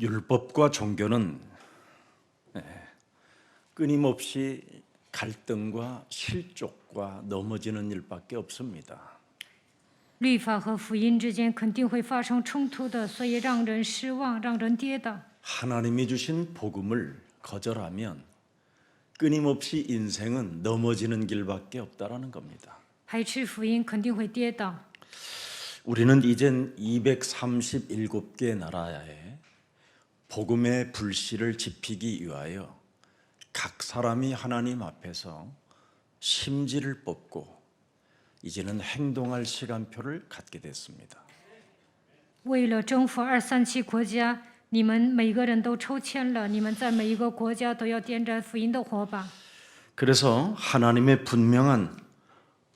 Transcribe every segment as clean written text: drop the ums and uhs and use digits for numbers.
율법과 종교는 끊임없이 갈등과 실족과 넘어지는 일밖에 없습니다. 律法和福音之间肯定会发生冲突的，所以让人失望，让人跌倒。 하나님이 주신 복음을 거절하면 끊임없이 인생은 넘어지는 길밖에 없다라는 겁니다. 排斥福音肯定会跌倒。 우리는 이젠 237개 나라에 복음의 불씨를 지피기 위하여 각 사람이 하나님 앞에서 심지를 뽑고 이제는 행동할 시간표를 갖게 됐습니다. 为了征服237国家，你们每个人都抽签了，你们在每一个国家都要点燃福音的火把。 그래서 하나님의 분명한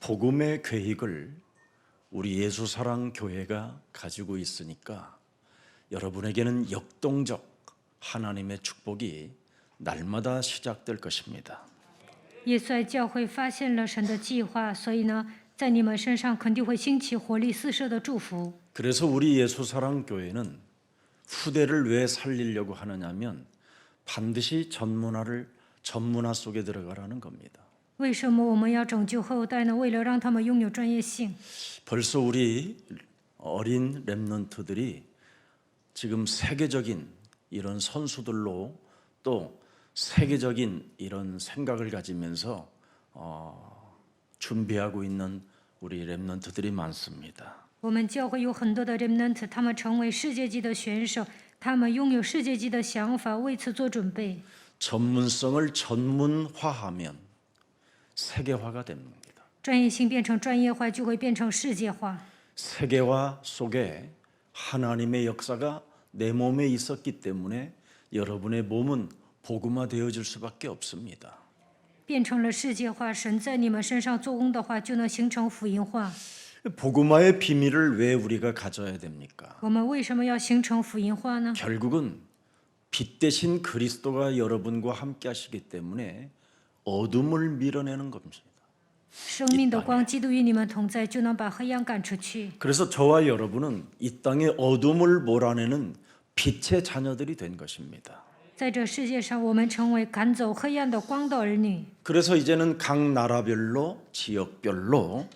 복음의 계획을 우리 예수사랑교회가 가지고 있으니까 여러분에게는 역동적 하나님의 축복이 날마다 시작될 것입니다. 耶稣爱教会发现了神的计划，所以呢，在你们身上肯定会兴起活力四射的祝福。 그래서 우리 예수사랑교회는 후대를 왜 살리려고 하느냐면 반드시 전문화 속에 들어가라는 겁니다. 为什么我们要拯救后代呢？为了让他们拥有专业性。 벌써 우리 어린 렘넌트들이 지금 세계적인 이런 선수들로 또 세계적인 이런 생각을 가지면서 준비하고 있는 우리 렘넌트들이 많습니다. 我们教会有很多的 remnant， 他们成为世界级的选手，他们拥有世界级的想法，为此做准备。 전문성을 전문화하면 세계화가 됩니다. 专业性变成专业化，就会变成世界化。 세계화 속에 하나님의 역사가 내 몸에 있었기 때문에 여러분의 몸은 복음화 되어질 수밖에 없습니다. 变成了世界化，神在你们身上做工的话，就能形成福音化。 복음화의 비밀을 왜 우리가 가져야 됩니까? 我们为什么要形成福音化呢？ 결국은 빛 대신 그리스도가 여러분과 함께 하시기 때문에 어둠을 밀어내는 겁니다. 生命的光，基督与你们同在，就能把黑暗赶出去。 그래서 저와 여러분은 이 땅의 어둠을 몰아내는 빛의 자녀들이 된 것입니다. 在这世界上，我们成为赶走黑暗的光的儿女。 그래서 이제는 각 나라별로 지역별로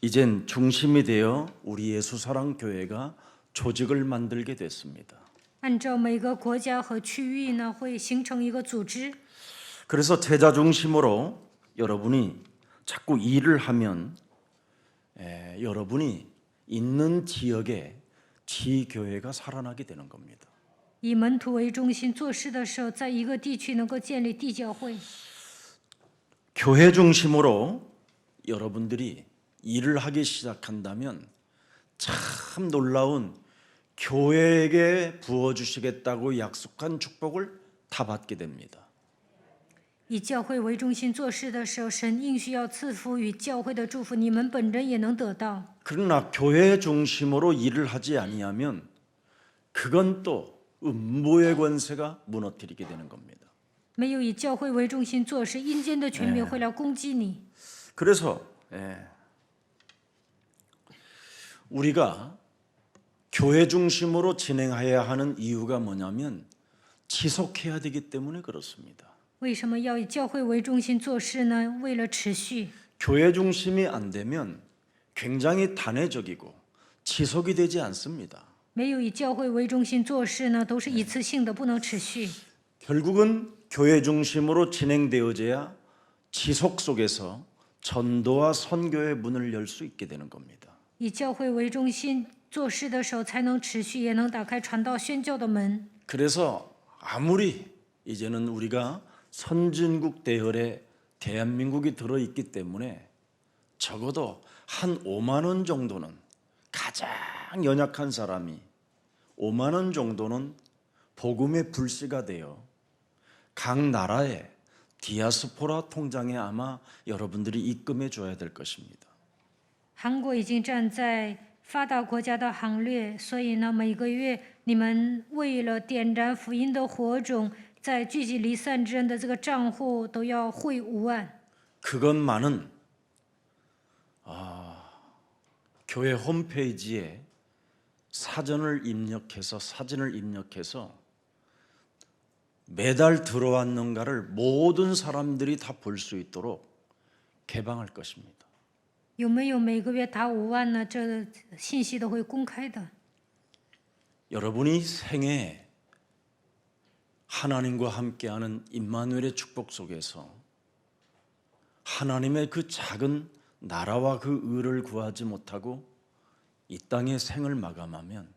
이젠 중심이 되어 우리 예수사랑교회가 조직을 만들게 됐습니다. 按照每个国家和区域呢，会形成一个组织。 그래서 제자 중심으로 여러분이 자꾸 일을 하면 여러분이 있는 지역에 지교회가 살아나게 되는 겁니다. 以门徒为中心做事的时候，在一个地区能够建立地教会。 교회 중심으로 여러분들이 일을 하기 시작한다면 참 놀라운 교회에게 부어주시겠다고 약속한 축복을 다 받게 됩니다. 以教会为中心做事的时候，神应许要赐福与教会的祝福，你们本人也能得到。 그러나 교회 중심으로 일을 하지 아니하면 그건 또 음부의 권세가 무너뜨리게 되는 겁니다. 没有以教会为中心做事，阴间的权柄会来攻击你。 그래서 우리가 교회 중심으로 진행해야 하는 이유가 뭐냐면 지속해야 되기 때문에 그렇습니다. 为什么要以教会为中心做事呢？为了持续。 교회 중심이 안 되면 굉장히 단회적이고 지속이 되지 않습니다. 没有以教会为中心做事呢，都是一次性的，不能持续。 결국은 교회 중심으로 진행되어져야 지속 속에서 전도와 선교의 문을 열 수 있게 되는 겁니다. 以教会为中心做事的时候，才能持续，也能打开传道宣教的门。 그래서 아무리 이제는 우리가 선진국 대열에 대한민국이 들어있기 때문에 적어도 한 5만 원 정도는 가장 연약한 사람이 5만 원 정도는 복음의 불씨가 되어 각 나라의 디아스포라 통장에 아마 여러분들이 입금해 줘야 될 것입니다. 韩国已经站在发达国家的行列，所以呢，每个月你们为了点燃福音的火种，在聚集离散之恩的这个账户都要汇5万。 그것만은 교회 홈페이지에 사진을 입력해서 매달 들어왔는가를 모든 사람들이 다 볼 수 있도록 개방할 것입니다. 有没有每个月达5万呢？这信息都会公开的。 여러분이 생애 하나님과 함께하는 임마누엘의 축복 속에서 하나님의 그 작은 나라와 그 의를 구하지 못하고 이 땅의 생을 마감하면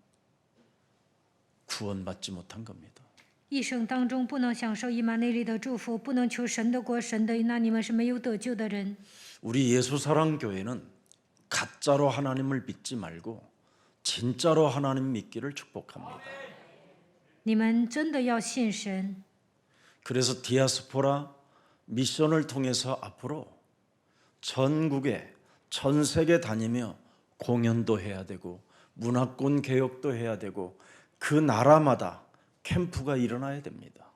구원받지 못한 겁니다. 一生当中不能享受以马内利的祝福，不能求神的国、神的义，那你们是没有得救的人。 우리 예수사랑교회는 가짜로 하나님을 믿지 말고 진짜로 하나님 믿기를 축복합니다. 你们真的要信神。 그래서 디아스포라 미션을 통해서 앞으로 전국에 전 세계 다니며 공연도 해야 되고 문화권 개혁도 해야 되고 그 나라마다 캠프가 일어나야 됩니다.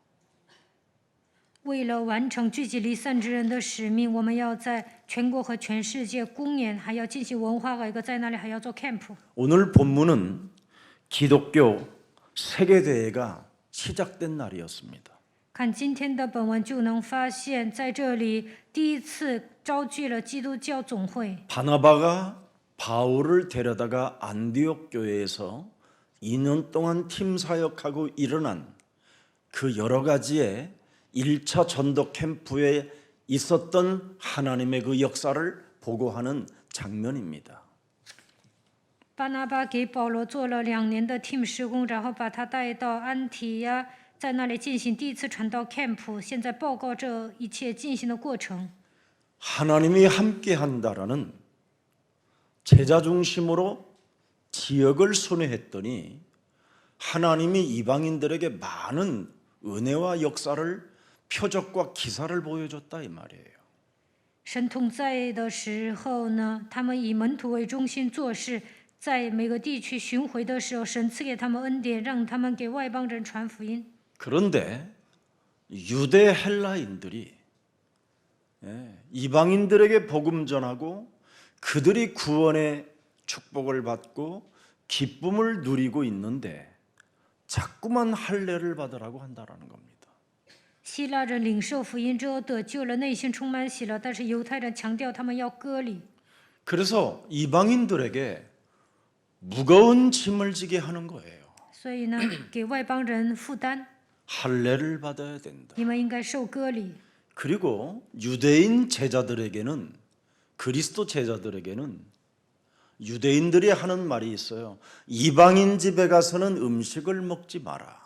为了完成聚集离散之人的使命，我们要在全国和全世界公演，还要进行文化改革，在那里还要做 camp。 오늘 본문은 기독교 세계대회가 시작된 날이었습니다. 看今天的本文就能发现，在这里第一次召集了基督教总会。 바나바가 바울을 데려다가 안디옥 교회에서 2년 동안 팀 사역하고 일어난 그 여러 가지의 1차 전도 캠프에 있었던 하나님의 그 역사를 보고하는 장면입니다. 巴拿巴给保罗做了2年的 team 施工，然后把他带到安提亚，在那里进行第一次传道 camp。现在报告这一切进行的过程。 하나님이 함께한다라는 제자 중심으로 지역을 순회했더니 하나님이 이방인들에게 많은 은혜와 역사를 표적과 기사를 보여줬다 이 말이에요. 神同在的时候呢，他们以门徒为中心做事，在每个地区巡回的时候，神赐给他们恩典，让他们给外邦人传福音。 그런데 유대 헬라인들이 이방인들에게 복음 전하고 그들이 구원의 축복을 받고 기쁨을 누리고 있는데 자꾸만 할례를 받으라고 한다라는 겁니다. 希腊人领受福音之后得救了，内心充满喜乐，但是犹太人强调他们要割礼， 그래서 이방인들에게 무거운 짐을 지게 하는 거예요. 所以呢，给外邦人负担， 할례를 받아야 된다. 你们应该受割礼。 그리고 유대인 제자들에게는 그리스도 제자들에게는 유대인들이 하는 말이 있어요. 이방인 집에 가서는 음식을 먹지 마라.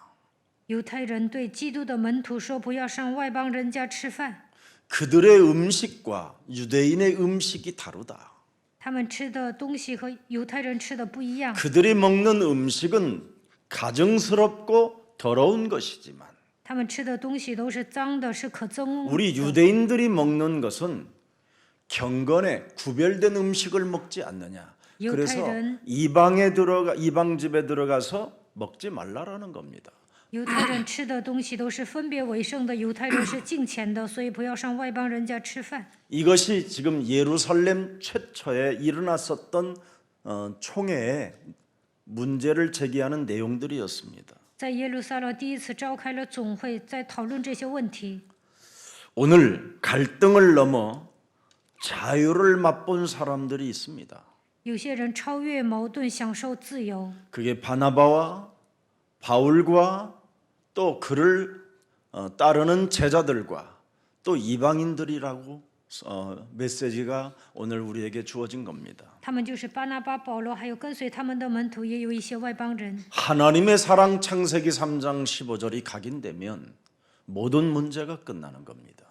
犹太人对基督的门徒说：“不要上外邦人家吃饭， 그들의 음식과 유대인의 음식이 다르다. 他们吃的东西和犹太人吃的不一样。 그들이 먹는 음식은 가증스럽고 더러운 것이지만 他们吃的东西都是脏的，是可憎恶 우리 的。 유대인들이 먹는 것은 경건에 구별된 음식을 먹지 않느냐. 그래서 유대인은- 이방 집에 들어가서 먹지 말라라는 겁니다. 犹太人吃的东西都是分别为圣的，犹太人是敬虔的，所以不要上外邦人家吃饭。 이것이 지금 예루살렘 최초에 일어났었던 총회에 문제를 제기하는 내용들이었습니다. 在耶路撒冷第一次召开了总会，在讨论这些问题。 오늘 갈등을 넘어 자유를 맛본 사람들이 있습니다. 有些人超越矛盾，享受自由。 그게 바나바와 바울과 또 그를 따르는 제자들과 또 이방인들이라고 메시지가 오늘 우리에게 주어진 겁니다. 他们就是巴拿巴、保罗，还有跟随他们的门徒，也有一些外邦人。 하나님의 사랑 창세기 3장 15절이 각인되면 모든 문제가 끝나는 겁니다.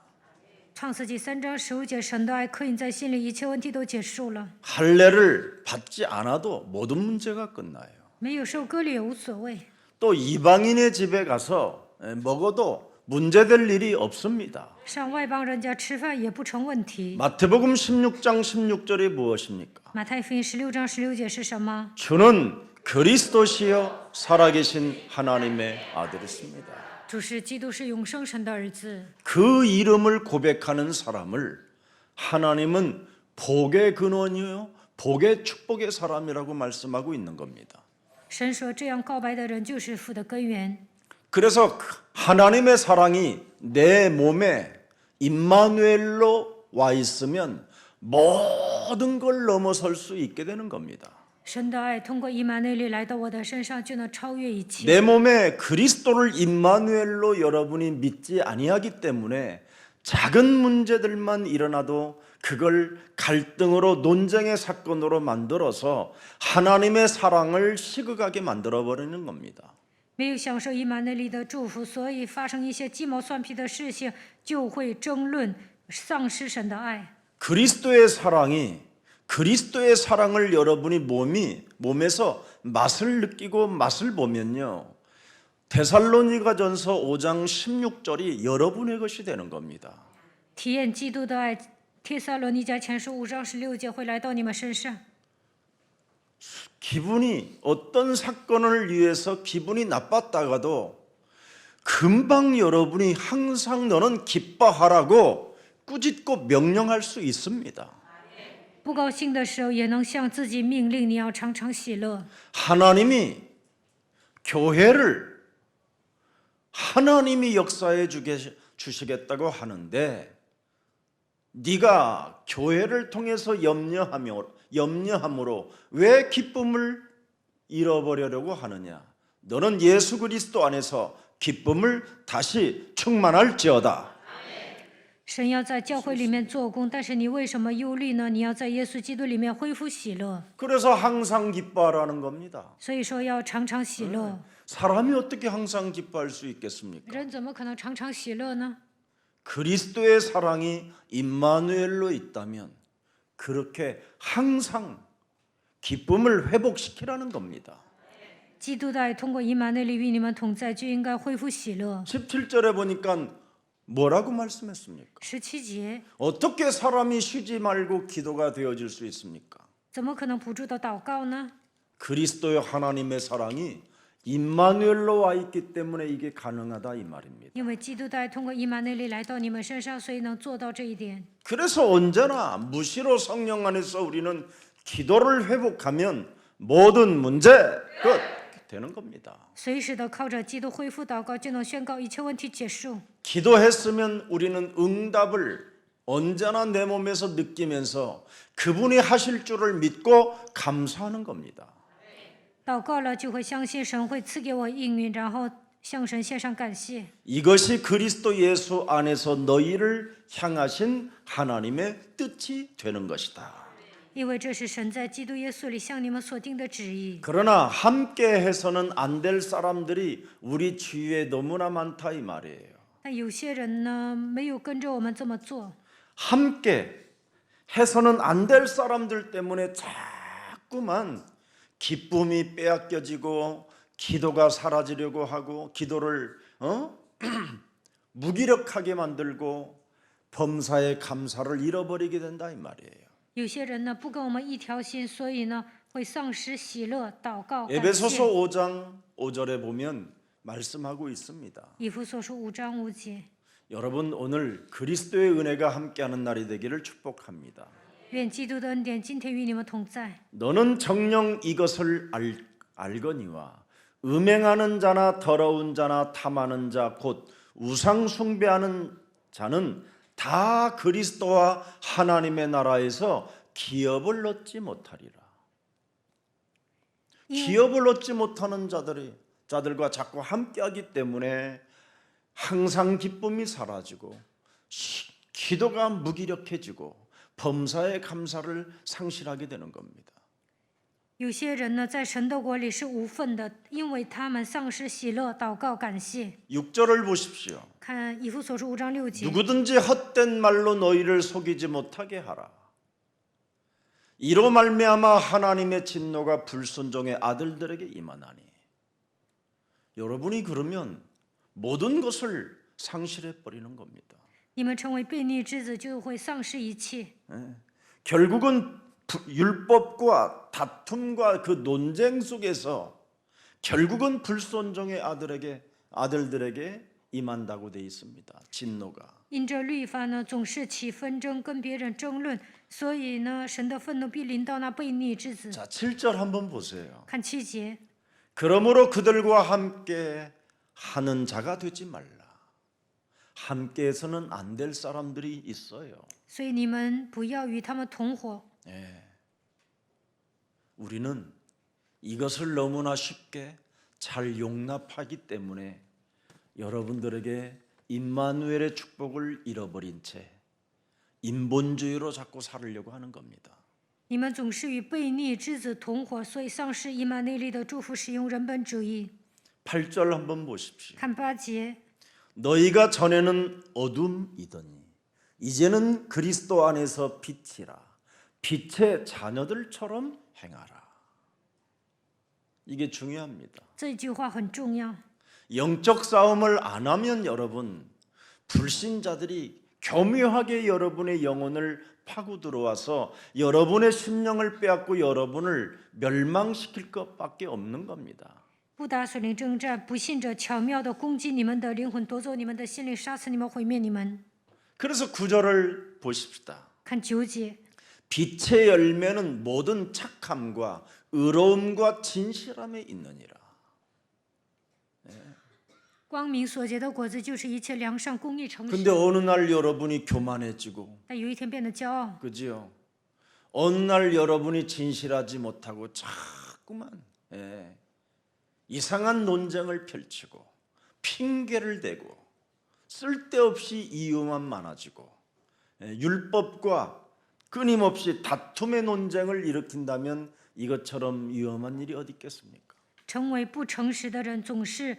创世纪3章15节，神的爱刻印在心里，一切问题都结束了。 할례를 받지 않아도 모든 문제가 끝나요. 没有受割礼也无所谓。 또 이방인의 집에 가서 먹어도 문제될 일이 없습니다. 上外邦人家吃饭也不成问题。 마태복음 16장 16절이 무엇입니까? 马太福音16章16节是什么？ 주는 그리스도시요 살아계신 하나님의 아들이십니다. 主是基督，是永生神的儿子。 그 이름을 고백하는 사람을 하나님은 복의 근원이요 복의 축복의 사람이라고 말씀하고 있는 겁니다. 神说，这样告白的人就是福的根源。 그래서 하나님의 사랑이 내 몸에 임마누엘로 와 있으면 모든 걸 넘어설 수 있게 되는 겁니다. 神的爱通过以马内利来到我的身上，就能超越一切。 내 몸에 그리스도를 임마누엘로 여러분이 믿지 아니하기 때문에 작은 문제들만 일어나도 그걸 갈등으로 논쟁의 사건으로 만들어서 하나님의 사랑을 시극하게 만들어 버리는 겁니다. 没有享受以马内利的祝福，所以发生一些鸡毛蒜皮的事情，就会争论，丧失神的爱。 그리스도의 사랑을 여러분이 몸에서 맛을 느끼고 맛을 보면요. 데살로니가전서 5장 16절이 여러분의 것이 되는 겁니다. 体验基督的爱，帖撒罗尼迦前书5章16节会来到你们身上。 기분이 어떤 사건을 위해서 기분이 나빴다가도 금방 여러분이 항상 너는 기뻐하라고 꾸짖고 명령할 수 있습니다. 不高兴的时候，也能向自己命令你要常常喜乐。 하나님이 교회를 하나님이 역사해 주시겠다고 하는데 네가 교회를 통해서 염려함으로 왜 기쁨을 잃어버리려고 하느냐? 너는 예수 그리스도 안에서 기쁨을 다시 충만할지어다. 神要在教会里面做工，但是你为什么忧虑呢？你要在耶稣基督里面恢复喜乐。 그래서 항상 기뻐하라는 겁니다. 所以说要常常喜乐。 사람이 어떻게 항상 기뻐할 수 있겠습니까? 人怎么可能常常喜乐呢？ 그리스도의 사랑이 임마누엘로 있다면 그렇게 항상 기쁨을 회복시키라는 겁니다. 基督的爱通过以马内利与你们同在，就应该恢复喜乐。 17절에 보니까 뭐라고 말씀했습니까? 17节， 어떻게 사람이 쉬지 말고 기도가 되어질 수 있습니까? 怎么可能不住的祷告呢？ 그리스도의 하나님의 사랑이 임마누엘로 와 있기 때문에 이게 가능하다 이 말입니다. 因为基督的爱通过以马内利来到你们身上，所以能做到这一点。 그래서 언제나 무시로 성령 안에서 우리는 기도를 회복하면 모든 문제 끝 되는 겁니다. 随时的靠着基督恢复祷告，就能宣告一切问题结束。 기도했으면 우리는 응답을 언제나 내 몸에서 느끼면서 그분이 하실 줄을 믿고 감사하는 겁니다. 祷告了，就会相信神会赐给我应允，然后向神献上感谢。 이것이 그리스도 예수 안에서 너희를 향하신 하나님의 뜻이 되는 것이다. 因为这是神在基督耶稣里向你们所定的旨意。 그러나 함께 해서는 안 될 사람들이 우리 주위에 너무나 많다 이 말이에요. 但有些人呢，没有跟着我们这么做。 함께 해서는 안 될 사람들 때문에 자꾸만 기쁨이 빼앗겨지고 기도가 사라지려고 하고 기도를 무기력하게 만들고 범사의 감사를 잃어버리게 된다 이 말이에요. 有些人呢，不跟我们一条心，所以呢，会丧失喜乐、祷告、感 에베소서 谢。 5장 5절에 보면 말씀하고 있습니다. 以弗所书5章5节。 여러분 오늘 그리스도의 은혜가 함께하는 날이 되기를 축복합니다. 愿基督的恩典今天与你们同在。 너는 정녕 이것을 알거니와 음행하는 자나 더러운 자나 탐하는 자 곧 우상 숭배하는 자는 다 그리스도와 하나님의 나라에서 기업을 얻지 못하리라. 기업을 얻지 못하는 자들과 자꾸 함께하기 때문에 항상 기쁨이 사라지고 기도가 무기력해지고 범사의 감사를 상실하게 되는 겁니다. 有些人呢，在神的国里是无份的，因为他们丧失喜乐、祷告、感谢。 6절을 보십시오. 看以弗所书5章6节。 누구든지 헛된 말로 너희를 속이지 못하게 하라. 이로 말미암아 하나님의 진노가 불순종의 아들들에게 임하나니. 여러분이 그러면 모든 것을 상실해 버리는 겁니다. 你们成为悖逆之子，就会丧失一切。 결국은 율법과 다툼과 그 논쟁 속에서 결국은 불순종의 아들들에게 임한다고 돼 있습니다. 진노가. 因着律法呢，总是起纷争，跟别人争论，所以呢，神的愤怒必临到那悖逆之子。 자, 7절 한번 보세요. 看7节， 그러므로 그들과 함께 하는 자가 되지 말라. 함께해서는 안 될 사람들이 있어요. 所以你们不要与他们同伙。 우리는 이것을 너무나 쉽게 잘 용납하기 때문에 여러분들에게 임마누엘의 축복을 잃어버린 채 인본주의로 자꾸 살으려고 하는 겁니다. 你们总是与悖逆之子同伙，所以丧失以马内利的祝福，使用人本主义。 8절 한번 보십시오. 看8节， 너희가 전에는 어둠이더니 이제는 그리스도 안에서 빛이라. 빛의 자녀들처럼 행하라. 이게 중요합니다. 这句话很重要。 영적 싸움을 안 하면 여러분, 불신자들이 교묘하게 여러분의 영혼을 파고 들어와서 여러분의 심령을 빼앗고 여러분을 멸망시킬 것밖에 없는 겁니다. 不打属灵征战，不信者巧妙地攻击你们的灵魂，夺走你们的心灵，杀死你们，毁灭你们。 그래서 9절을 보십시다. 看9节， 빛의 열매는 모든 착함과 의로움과 진실함에 있느니라. 光明所结的果子就是一切良善、公义、诚 근데 实。 어느 날 여러분이 교만해지고, 但有一天变得骄傲， 그지요? 어느 날 여러분이 진실하지 못하고 자꾸만 이상한 논쟁을 펼치고 핑계를 대고 쓸데없이 이유만 많아지고 율법과 끊임없이 다툼의 논쟁을 일으킨다면 이것처럼 위험한 일이 어디 있겠습니까? 成为不诚实的人总是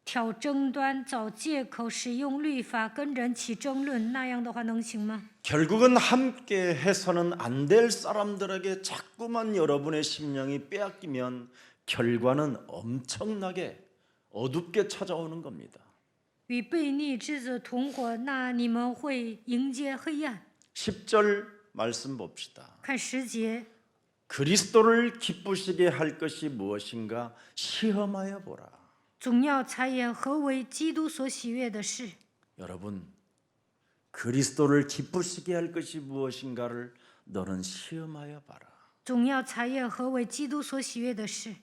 挑争端、找借口、使用律法跟人起争论，那样的话能行吗？ 결국은 함께 해서는 안 될 사람들에게 자꾸만 여러분의 심령이 빼앗기면 결과는 엄청나게 어둡게 찾아오는 겁니다. 与悖逆之子同伙，那你们会迎接黑暗。 10절 말씀 봅시다. 看10节， 그리스도를 기쁘시게 할 것이 무엇인가 시험하여 보라. 总要察验何为基督所喜悦的事。 여러분, 그리스도를 기쁘시게 할 것이 무엇인가를 너는 시험하여 봐라. 总要察验何为基督所喜悦的事。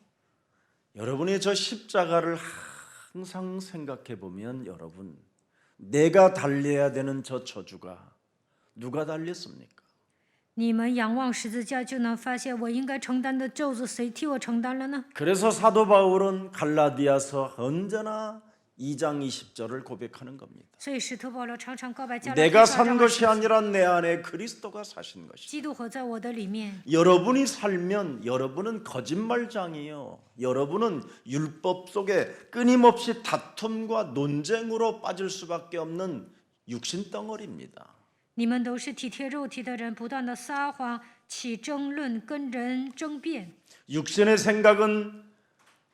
여러분이 저 십자가를 항상 생각해 보면 여러분, 내가 달려야 되는 저 저주가 누가 달렸습니까? 你们仰望十字架，就能发现我应该承担的咒诅，谁替我承担了呢？ 그래서 사도 바울은 갈라디아서 언제나 2장 20절을 고백하는 겁니다. 所以使徒保罗常常告白加拉 내가 太书2 산 章 것이 20 아니라 내 안에 그리스도가 사신 것이다. 基督活在我的里面。 여러분이 살면 여러분은 거짓말장이요. 여러분은 율법 속에 끊임없이 다툼과 논쟁으로 빠질 수밖에 없는 육신 덩어리입니다. 你们都是体贴肉体的人，不断的撒谎、起争论、跟人争辩。 육신의 생각은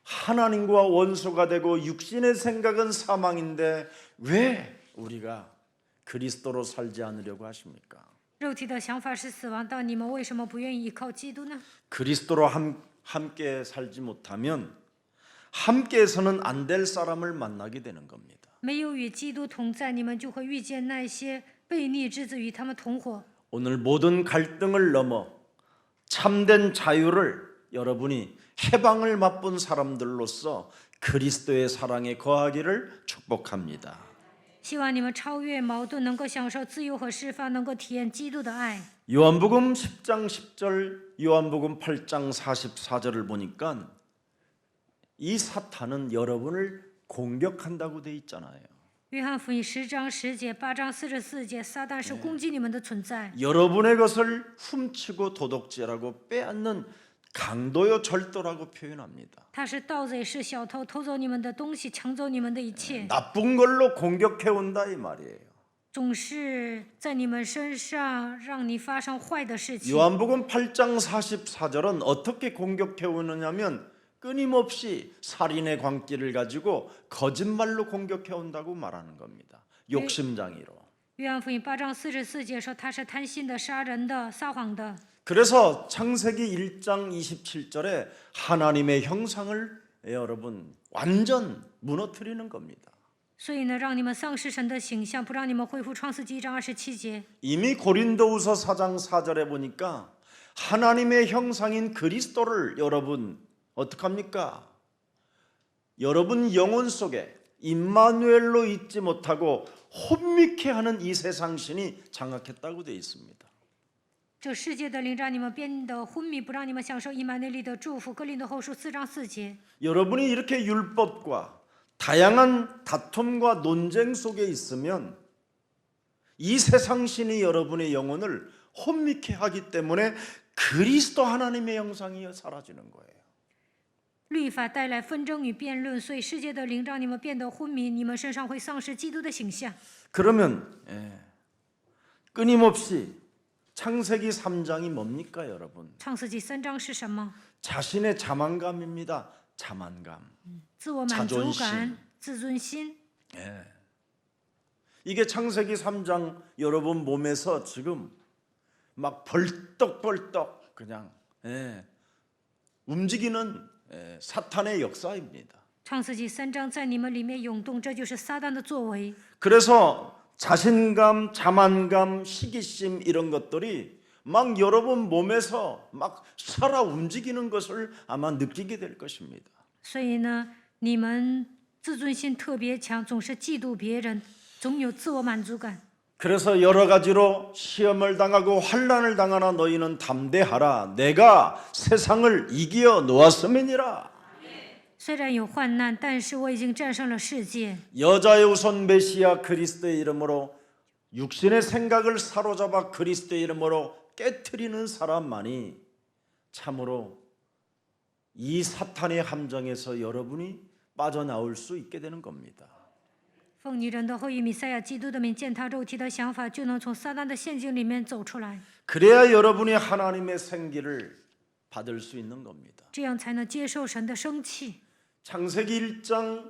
하나님과 원수가 되고 육신의 생각은 사망인데 왜 우리가 그리스도로 살지 않으려고 하십니까? 肉体的想法是死亡，但你们为什么不愿意依靠基督呢？ 그리스도로 함께 살지 못하면 함께해서는 안 될 사람을 만나게 되는 겁니다. 没有与基督同在，你们就会遇见那些悖逆之子，与他们同伙。 오늘 모든 갈등을 넘어 참된 자유를 여러분이 해방을 맛본 사람들로서 그리스도의 사랑에 거하기를 축복합니다. 希望你们超越矛盾，能够享受自由和释放，能够体验基督的爱。 요한복음 10장 10절, 요한복음 8장 44절을 보니까 이 사탄은 여러분을 공격한다고 돼 있잖아요. 约翰福音10章10节、8章44节，撒旦是攻击你们的存在， 여러분의 것을 훔치고 도둑질하고 빼앗는 강도요 절도라고 표현합니다. 他是盗贼，是小偷，偷走你们的东西，抢走你们的一切， 나쁜 걸로 공격해 온다 이 말이에요. 总是在你们身上让你发生坏的事情。 요한복음 8장 44절은 어떻게 공격해 오느냐면 끊임없이 살인의 광기를 가지고 거짓말로 공격해 온다고 말하는 겁니다. 욕심장애로. 约翰福音8章44节说他是贪心的、杀人的、撒谎的。 그래서 창세기 1장 27절에 하나님의 형상을 여러분 완전 무너뜨리는 겁니다. 所以呢，让你们丧失神的形象，不让你们恢复创世纪1章27节。 이미 고린도후서 4장 4절에 보니까 하나님의 형상인 그리스도를 여러분 어떡합니까? 여러분 영혼 속에 임마누엘로 잊지 못하고 혼미케 하는 이 세상신이 장악했다고 되어 있습니다. 这世界的灵让你们变得昏迷，不让你们享受以马内利的祝福。哥林多后书4章4节。 여러분이 이렇게 율법과 다양한 다툼과 논쟁 속에 있으면 이 세상신이 여러분의 영혼을 혼미케 하기 때문에 그리스도 하나님의 형상이 사라지는 거예요. 律法带来纷争与辩论，所以世界的灵让你们变得昏迷，你们身上会丧失基督的形象。 그러면 끊임없이 창세기 3장이 뭡니까, 여러분? 创世纪3章是什么？ 자신의 자만감입니다. 자만감. 自我满足感、自尊心。 이게 창세기 3장 여러분 몸에서 지금 막 벌떡벌떡 그냥 움직이는 사탄의 역사입니다. 创世纪3章在你们里面涌动，这就是撒旦的作为。 그래서 자신감, 자만감, 시기심 이런 것들이 막 여러분 몸에서 막 살아 움직이는 것을 아마 느끼게 될 것입니다. 所以呢，你们自尊心特别强，总是嫉妒别人，总有自我满足感。 그래서 여러 가지로 시험을 당하고 환난을 당하나 너희는 담대하라. 내가 세상을 이겨 놓았음이니라. 虽然有患难，但是我已经战胜了世界。 여자의 우선 메시아 그리스도의 이름으로 육신의 생각을 사로잡아 그리스도의 이름으로 깨트리는 사람만이 참으로 이 사탄의 함정에서 여러분이 빠져나올 수 있게 되는 겁니다. 奉女人的后裔弥赛亚基督的名践踏肉体的想法，就能从撒旦的陷阱里面走出来， 그래야 여러분이 하나님의 생기를 받을 수 있는 겁니다. 这样才能接受神的生气。 창세기 2장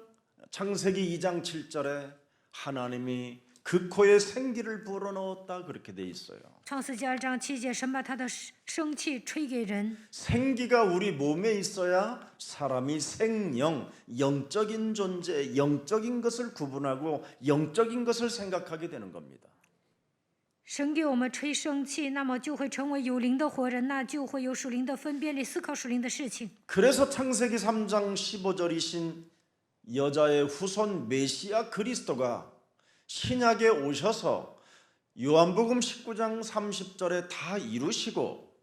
7절에 하나님이 그 코에 생기를 불어넣었다 그렇게 돼 있어요. 创世纪2章7节，神把他的生气吹给人。 생기가 우리 몸에 있어야 사람이 생영, 영적인 존재, 영적인 것을 구분하고 영적인 것을 생각하게 되는 겁니다. 神给我们吹生气，那么就会成为有灵的活人，那就会有属灵的分辨力，思考属灵的事情。 그래서 창세기 3장 15절이신 여자의 후손 메시아 그리스도가 신약에 오셔서 요한복음 19장 30절에 다 이루시고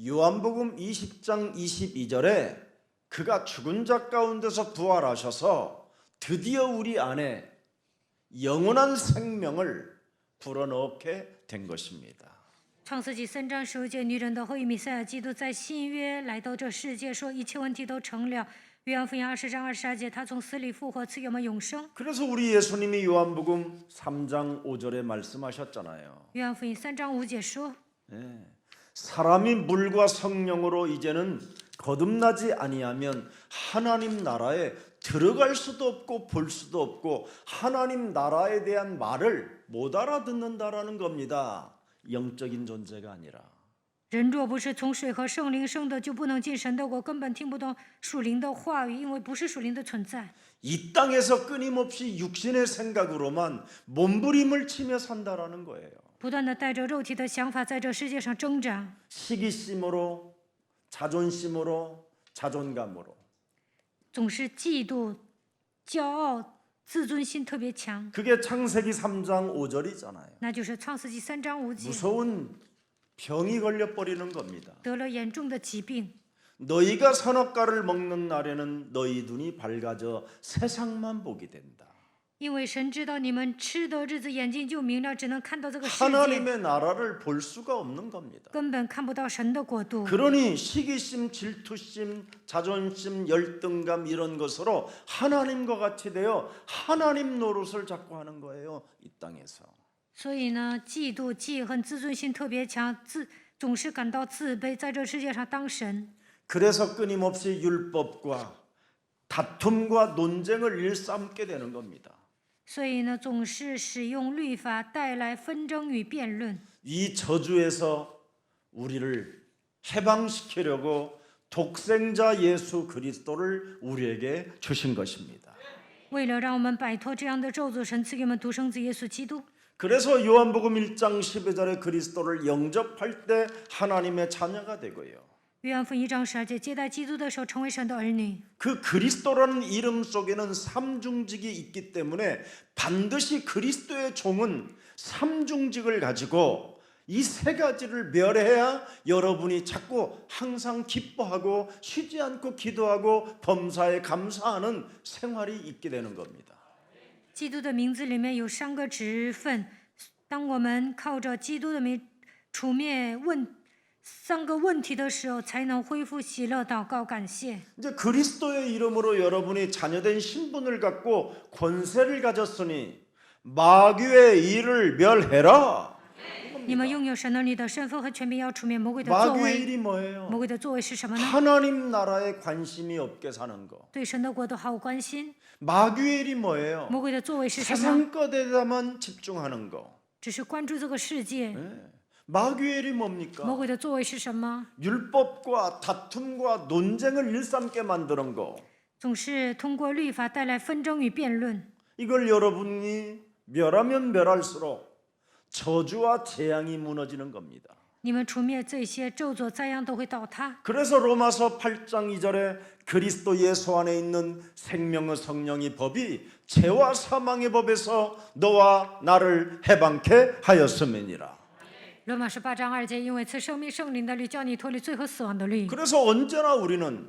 요한복음 20장 22절에 그가 죽은 자 가운데서 부활하셔서 드디어 우리 안에 영원한 생명을 불어넣게 된 것입니다. 创世纪3章19节，女人的后裔弥赛亚基督在新约来到这世界，说一切问题都成了。约翰福音20章22节，他从死里复活，赐给我们永生。 그래서 우리 예수님이 요한복음 3장 5절에 말씀하셨잖아요. 约翰福音3章5节说， 사람이 물과 성령으로 이제는 거듭나지 아니하면 하나님 나라에 들어갈 수도 없고 볼 수도 없고 하나님 나라에 대한 말을 못 알아듣는다라는 겁니다. 영적인 존재가 아니라. 人若不是从水和圣灵生的，就不能进神的国，根本听不懂属灵的话语，因为不是属灵的存在。 이 땅에서 끊임없이 육신의 생각으로만 몸부림을 치며 산다라는 거예요. 不断的带着肉体的想法在这世界上挣扎， 시기심으로, 자존심으로, 자존감으로. 总是嫉妒、骄傲、自尊心特别强， 그게 창세기 3장 5절이잖아요. 那就是创世纪3章5节， 무서운 병이 걸려버리는 겁니다. 得了严重的疾病。 너희가 선악과를 먹는 날에는 너희 눈이 밝아져 세상만 보게 된다. 因为神知道你们吃的日子，眼睛就明了，只能看到这个世界， 하나님의 나라를 볼 수가 없는 겁니다. 根本看不到神的国度。 그러니 시기심, 질투심, 자존심, 열등감 이런 것으로 하나님과 같이 되어 하나님 노릇을 자꾸 하는 거예요. 이 땅에서. 所以呢，嫉妒、记恨、自尊心特别强，总是感到自卑，在这世界上当神。 그래서 끊임없이 율법과 다툼과 논쟁을 일삼게 되는 겁니다. 所以呢，总是使用律法带来纷争与辩论。 이 저주에서 우리를 해방시키려고 독생자 예수 그리스도를 우리에게 주신 것입니다. 为了让我们摆脱这样的咒诅，神赐给我们独生子耶稣基督。 그래서 요한복음 1장 12절에 그리스도를 영접할 때 하나님의 자녀가 되고요. 约翰福音1章12节，接待基督的时候成为神的儿女。 그 그리스도라는 이름 속에는 삼중직이 있기 때문에 반드시 그리스도의 종은 삼중직을 가지고 이 세 가지를 멸해야 여러분이 자꾸 항상 기뻐하고 쉬지 않고 기도하고 범사에 감사하는 생활이 있게 되는 겁니다. 基督的名字里面有3个职分，当我们靠着基督的名除灭3个问题的时候，才能恢复喜乐、祷告、感谢。 이제 그리스도의 이름으로 여러분이 자녀된 신분을 갖고 권세를 가졌으니 마귀의 일을 멸해라. 你们拥有神儿女的身份和权柄，要除灭魔鬼的作 마귀의 为。 일이 뭐예요? 魔鬼的作为是什么呢？ 하나님 나라에 관심이 없게 사는 거. 对神的国都毫无关心。 마귀의 일이 뭐예요? 魔鬼的作为是什么？ 세상 것에다만 집중하는 거. 只是关注这个世界。 네. 마귀의 일이 魔 뭡니까? 鬼的作为是什么？ 율법과 다툼과 논쟁을 일삼게 만드는 거. 总是通过律法带来纷争与辩论。 이걸 여러분이 멸하면 멸할수록 저주와 재앙이 무너지는 겁니다. 你们除灭这些咒诅，灾殃都会倒塌。 그래서 로마서 8장 2절에 그리스도 예수 안에 있는 생명의 성령의 법이 죄와 사망의 법에서 너와 나를 해방케 하였음이니라. 罗马18章2节，因为赐生命圣灵的律，叫你脱离罪和死亡的律。 그래서 언제나 우리는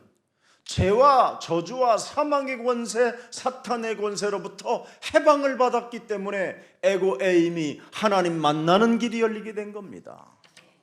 죄와 저주와 사망의 권세, 사탄의 권세로부터 해방을 받았기 때문에 에고 에임이 하나님 만나는 길이 열리게 된 겁니다.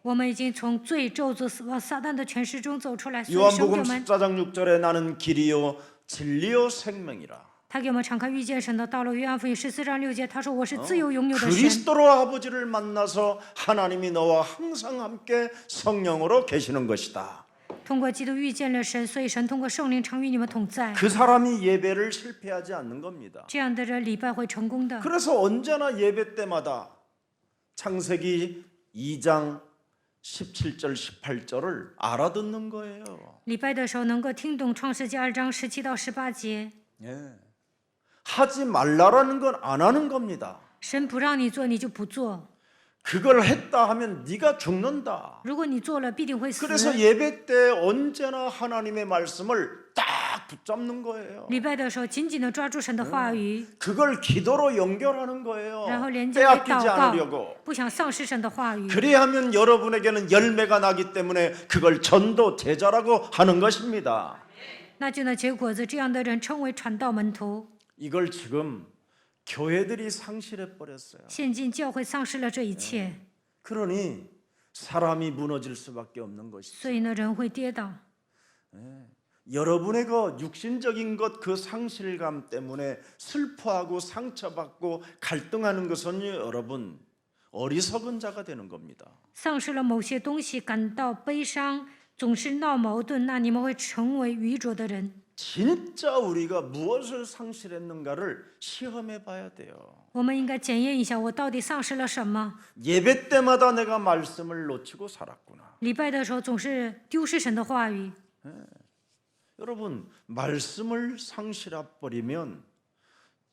我们已经从罪、咒诅、死亡、撒旦的权势中走出来，所以神给 요한복음 我们， 14장 6절에 나는 길이요 진리요 생명이라. 他给我们敞开遇见神的道路。约翰福音14章6节，他说：“我是自由拥有的神。” 그리스도로 아버지를 만나서 하나님이 너와 항상 함께 성령으로 계시는 것이다. 通过基督遇见了神，所以神通过圣灵常与你们同在。 그 사람이 예배를 실패하지 않는 겁니다. 这样的人礼拜会成功的。 그래서 언제나 예배 때마다 창세기 2장 17절 18절을 알아듣는 거예요. 礼拜的时候能够听懂创世纪2章17到18节。 예. 하지 말라라는 건 안 하는 겁니다. 神不让你做，你就不做。 그걸 했다 하면 네가 죽는다. 如果你做了，必定会死。 그래서 예배 때 언제나 하나님의 말씀을 딱 붙잡는 거예요. 礼拜的时候紧紧地抓住神的话语， 그걸 기도로 연결하는 거예요. 然后连接为 빼앗기지 祷告 않으려고. ，不想丧失神的话语。 그래야 하면 여러분에게는 열매가 나기 때문에 그걸 전도 제자라고 하는 것입니다. 那就能结果子。这样的人称为传道门徒。 이걸 지금 교회들이 상실해 버렸어요. 现今教会丧失了这一切， 그러니 사람이 무너질 수밖에 없는 것이죠. 所以呢，人会跌倒。 여러분의 그 육신적인 것 그 상실감 때문에 슬퍼하고 상처받고 갈등하는 것은 여러분 어리석은 자가 되는 겁니다. 丧失了某些东西，感到悲伤，总是闹矛盾，那你们会成为愚拙的人。 진짜 우리가 무엇을 상실했는가를 시험해 봐야 돼요. 我们应该检验一下，我到底丧失了什么？ 예배 때마다 내가 말씀을 놓치고 살았구나. 礼拜的时候总是丢失神的话语。 여러분 말씀을 상실해 버리면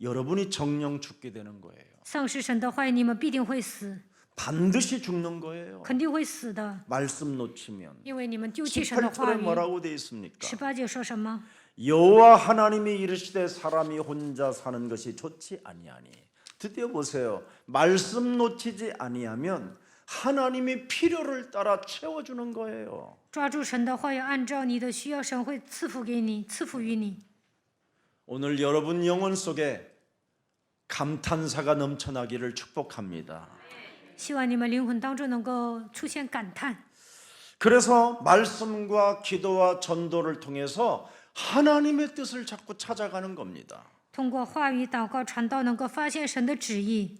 여러분이 정령 죽게 되는 거예요. 丧失神的话语，你们必定会死， 반드시 죽는 거예요. 肯定会死的， 말씀 놓치면. 因为你们丢弃神的话 18절에 语。 뭐라고 돼 있습니까? 18节说什么？ 여호와 하나님이 이르시되 사람이 혼자 사는 것이 좋지 아니하니. 드디어 보세요. 말씀 놓치지 아니하면 하나님이 필요를 따라 채워주는 거예요. 抓住神的话语，按照你的需要，神会赐福给你，赐福于你。 오늘 여러분 영혼 속에 감탄사가 넘쳐나기를 축복합니다. 希望你们灵魂当中能够出现感叹。 그래서 말씀과 기도와 전도를 통해서 하나님의 뜻을 자꾸 찾아가는 겁니다. 通过话语、祷告、传道，能够发现神的旨意。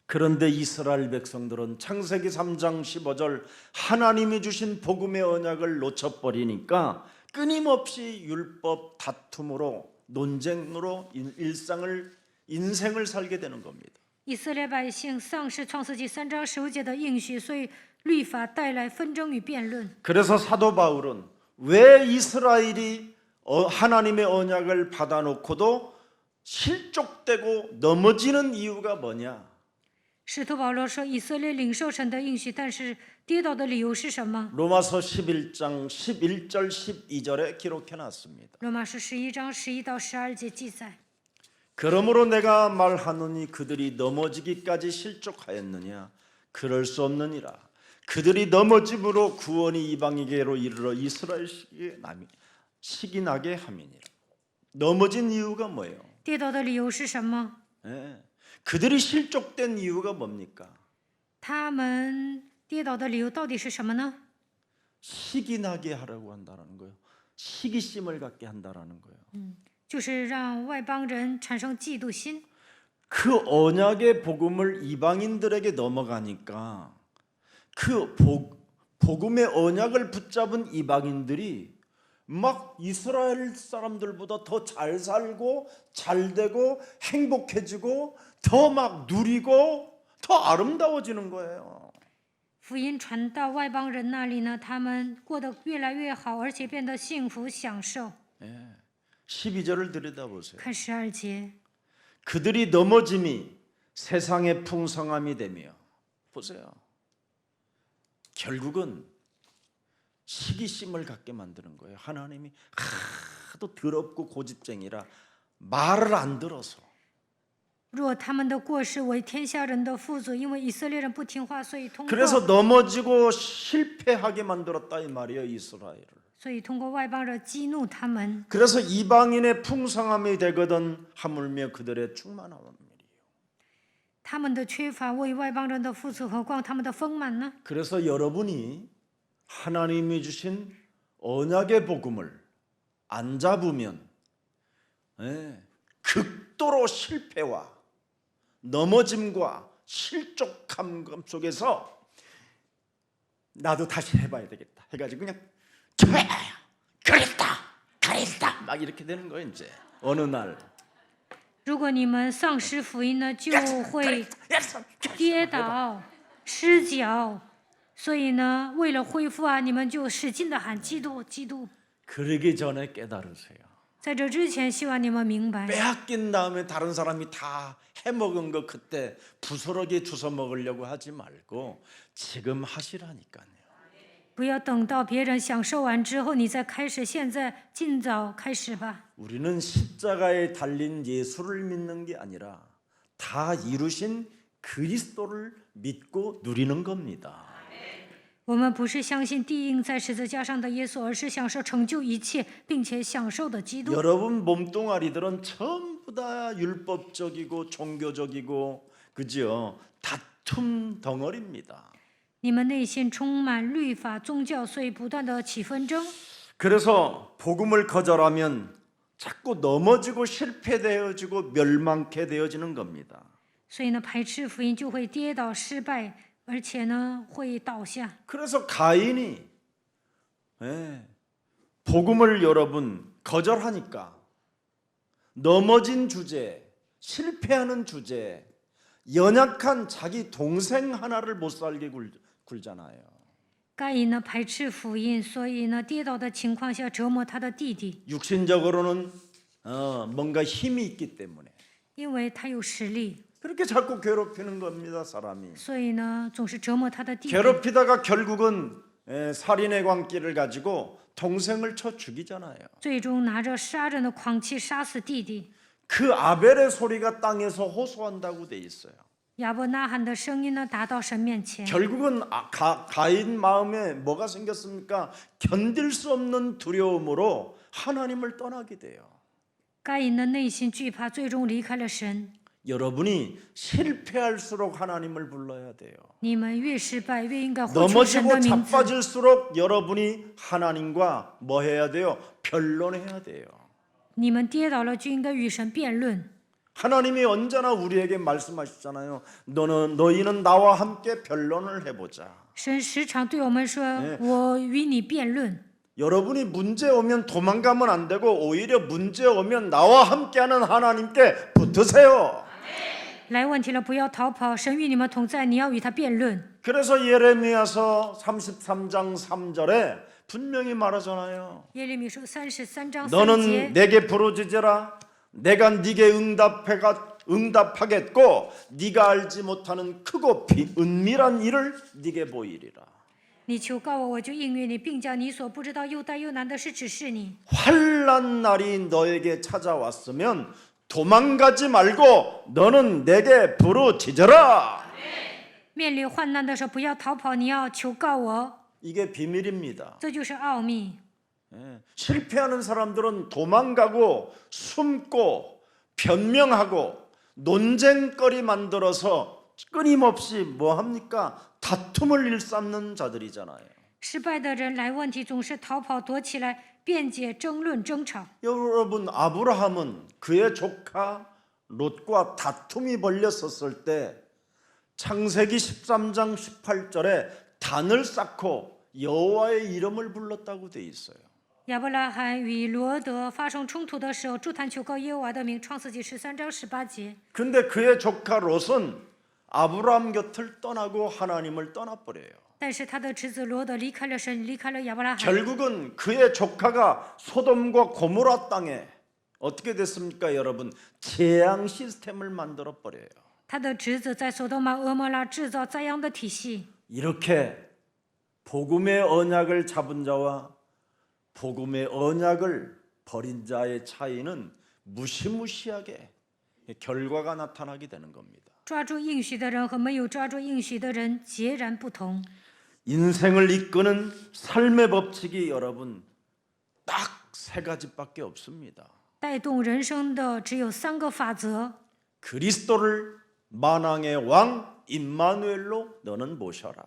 그런데 이스라엘 백성들은 창세기 3장 15절 하나님이 주신 복음의 언약을 놓쳐버리니까 끊임없이 율법 다툼으로 논쟁으로 인생을 살게 되는 겁니다. 以色列百姓丧失创世纪3章15节的应许，所以律法带来纷争与辩论。 그래서 사도 바울은 왜 이스라엘이 하나님의 언약을 받아놓고도 실족되고 넘어지는 이유가 뭐냐? 使徒保罗说，以色列领受神的应许，但是跌倒的理由是什么？ 로마서 11장 11절 12절에 기록해 놨습니다. 罗马书11章11到12节记载。 그러므로 내가 말하노니 그들이 넘어지기까지 실족하였느냐? 그럴 수 없느니라. 그들이 넘어짐으로 구원이 이방인에게로 이르러 이스라엘 시기 나게 함이니라. 넘어진 이유가 뭐예요? 跌倒的理由是什么？ 예. 그들이 실족된 이유가 뭡니까? 他们跌倒的理由到底是什么呢？ 시기 나게 하라고 한다는 거예요. 시기심을 갖게 한다는 거예요. 就是让外邦人产生嫉妒心。 그 언약의 복음을 이방인들에게 넘어가니까 그 복음의 언약을 붙잡은 이방인들이 막 이스라엘 사람들보다 더 잘 살고 잘 되고 행복해지고 더 막 누리고 더 아름다워지는 거예요. 福音传到外邦人那里呢，他们过得越来越好，而且变得幸福享受。 예. 12절을 들여다보세요. 看12节， 그들이 넘어짐이 세상의 풍성함이 되며 보세요. 결국은 시기심을 갖게 만드는 거예요. 하나님이 하도 더럽고 고집쟁이라 말을 안 들어서 若他们的过失为天下人的富足，因为以色列人不听话，所以通 그래서 过 넘어지고 실패하게 만들었다 이 말이에요. 이스라엘을. 外邦人激怒他们， 그래서 이방인의 풍성함이 되거든 하물며 그들의 충만함이에요. 他们的缺乏为外邦人的富足，何况他们的丰满呢？ 그래서 여러분이 하나님이 주신 언약의 복음을 안 잡으면 극도로 실패와 넘어짐과 실족함 속에서 나도 다시 해봐야 되겠다 해가지고 그냥 그랬다 막 이렇게 되는 거예요. 이제 어느 날 如果你们丧失福音呢，就会跌倒、失脚。所以呢，为了恢复啊，你们就使劲的喊基督，基督。 그러기 전에 깨달으세요. 在这之前，希望你们明白， 빼앗긴 다음에 다른 사람이 다 해먹은 거 그때 부스러기 주워 먹으려고 하지 말고 지금 하시라니까요. 不要等到别人享受完之后，你再开始。现在尽早开始吧。 우리는 십자가에 달린 예수를 믿는 게 아니라 다 이루신 그리스도를 믿고 누리는 겁니다. 我们不是相信钉印在十字架上的耶稣，而是享受成就一切并且享受的基督。 여러분 몸뚱아리들은 전부 다 율법적이고 종교적이고 그죠? 다툼 덩어리입니다. 你们内心充满律法、宗教，所以不断的起纷争。 그래서 복음을 거절하면 자꾸 넘어지고 실패되어지고 멸망케 되어지는 겁니다. 所以呢，排斥福音就会跌倒、失败，而且呢会倒下。 그래서 가인이 복음을 여러분 거절하니까 넘어진 주제, 실패하는 주제, 연약한 자기 동생 하나를 못 살게 굴잖아요. 该隐呢排斥福音，所以呢跌倒的情况下折磨他的弟弟， 육신적으로는 뭔가 힘이 있기 때문에 因为他有实力， 그렇게 자꾸 괴롭히는 겁니다. 사람이 所以呢总是折磨他的弟弟。 괴롭히다가 결국은 살인의 광기를 가지고 동생을 쳐 죽이잖아요. 最终拿着杀人的狂气杀死弟弟。 그 아벨의 소리가 땅에서 호소한다고 돼 있어요. 亚伯呐喊的声音呢达到神面前， 결국은 가인 마음에 뭐가 생겼습니까? 견딜 수 없는 두려움으로 하나님을 떠나게 돼요. 该隐的内心惧怕，最终离开了神。 여러분이 실패할수록 하나님을 불러야 돼요. 你们越失败，越应该呼求神 넘어지고 的名字。 자빠질수록 여러분이 하나님과 뭐 해야 돼요? 변론해야 돼요. 你们跌倒了，就应该与神辩论。 하나님이 언제나 우리에게 말씀하시잖아요. 너희는 나와 함께 변론을 해보자. 神时常对我们说：“我与你辩论。” 여러분이 문제 오면 도망가면 안 되고 오히려 문제 오면 나와 함께하는 하나님께 붙으세요. 来问题了，不要逃跑，神与你们同在，你要与他辩论。 그래서 예레미야서 33장 3절에 분명히 말하잖아요. 耶利米书33章3 너는 节， 내게 부르짖으라 내가 네게 응답해가 응답하겠고 네가 알지 못하는 크고 은밀한 일을 네게 보이리라. 你求告我，我就应允你，并将你所不知道又大又难的事指示你。 환난 날이 너에게 찾아왔으면 도망가지 말고 너는 내게 부르짖어라. 面临患难的时候，不要逃跑，你要求告我， 이게 비밀입니다. 这就是奥秘。 실패하는 사람들은 도망가고 숨고 변명하고 논쟁거리 만들어서 끊임없이 뭐 합니까? 다툼을 일삼는 자들이잖아요. 失败的人来问题总是逃跑躲起来，辩解、争论、争吵。 여러분, 아브라함은 그의 조카 롯과 다툼이 벌렸었을 때 창세기 13장 18절에 단을 쌓고 여호와의 이름을 불렀다고 돼 있어요. 亚伯拉罕与罗德发生冲突的时候，筑坛求告耶和华的名，创世纪13章18节。 근데 그의 조카 롯은 아브라함 곁을 떠나고 하나님을 떠나버려요. 但是他的侄子罗德离开了神，离开了亚伯拉罕。 결국은 그의 조카가 소돔과 고모라 땅에 어떻게 됐습니까, 여러분? 재앙 시스템을 만들어 버려요. 他的侄子在索多玛、俄摩拉制造灾殃的体系。 이렇게 복음의 언약을 잡은 자와 복음의 언약을 버린 자의 차이는 무시무시하게 결과가 나타나게 되는 겁니다. 抓住应许的人和没有抓住应许的人截然不同。 인생을 이끄는 삶의 법칙이 여러분 딱 세 가지밖에 없습니다. 带动人生的只有3个法则： 그리스도를 만왕의 왕 임마누엘로 너는 모셔라.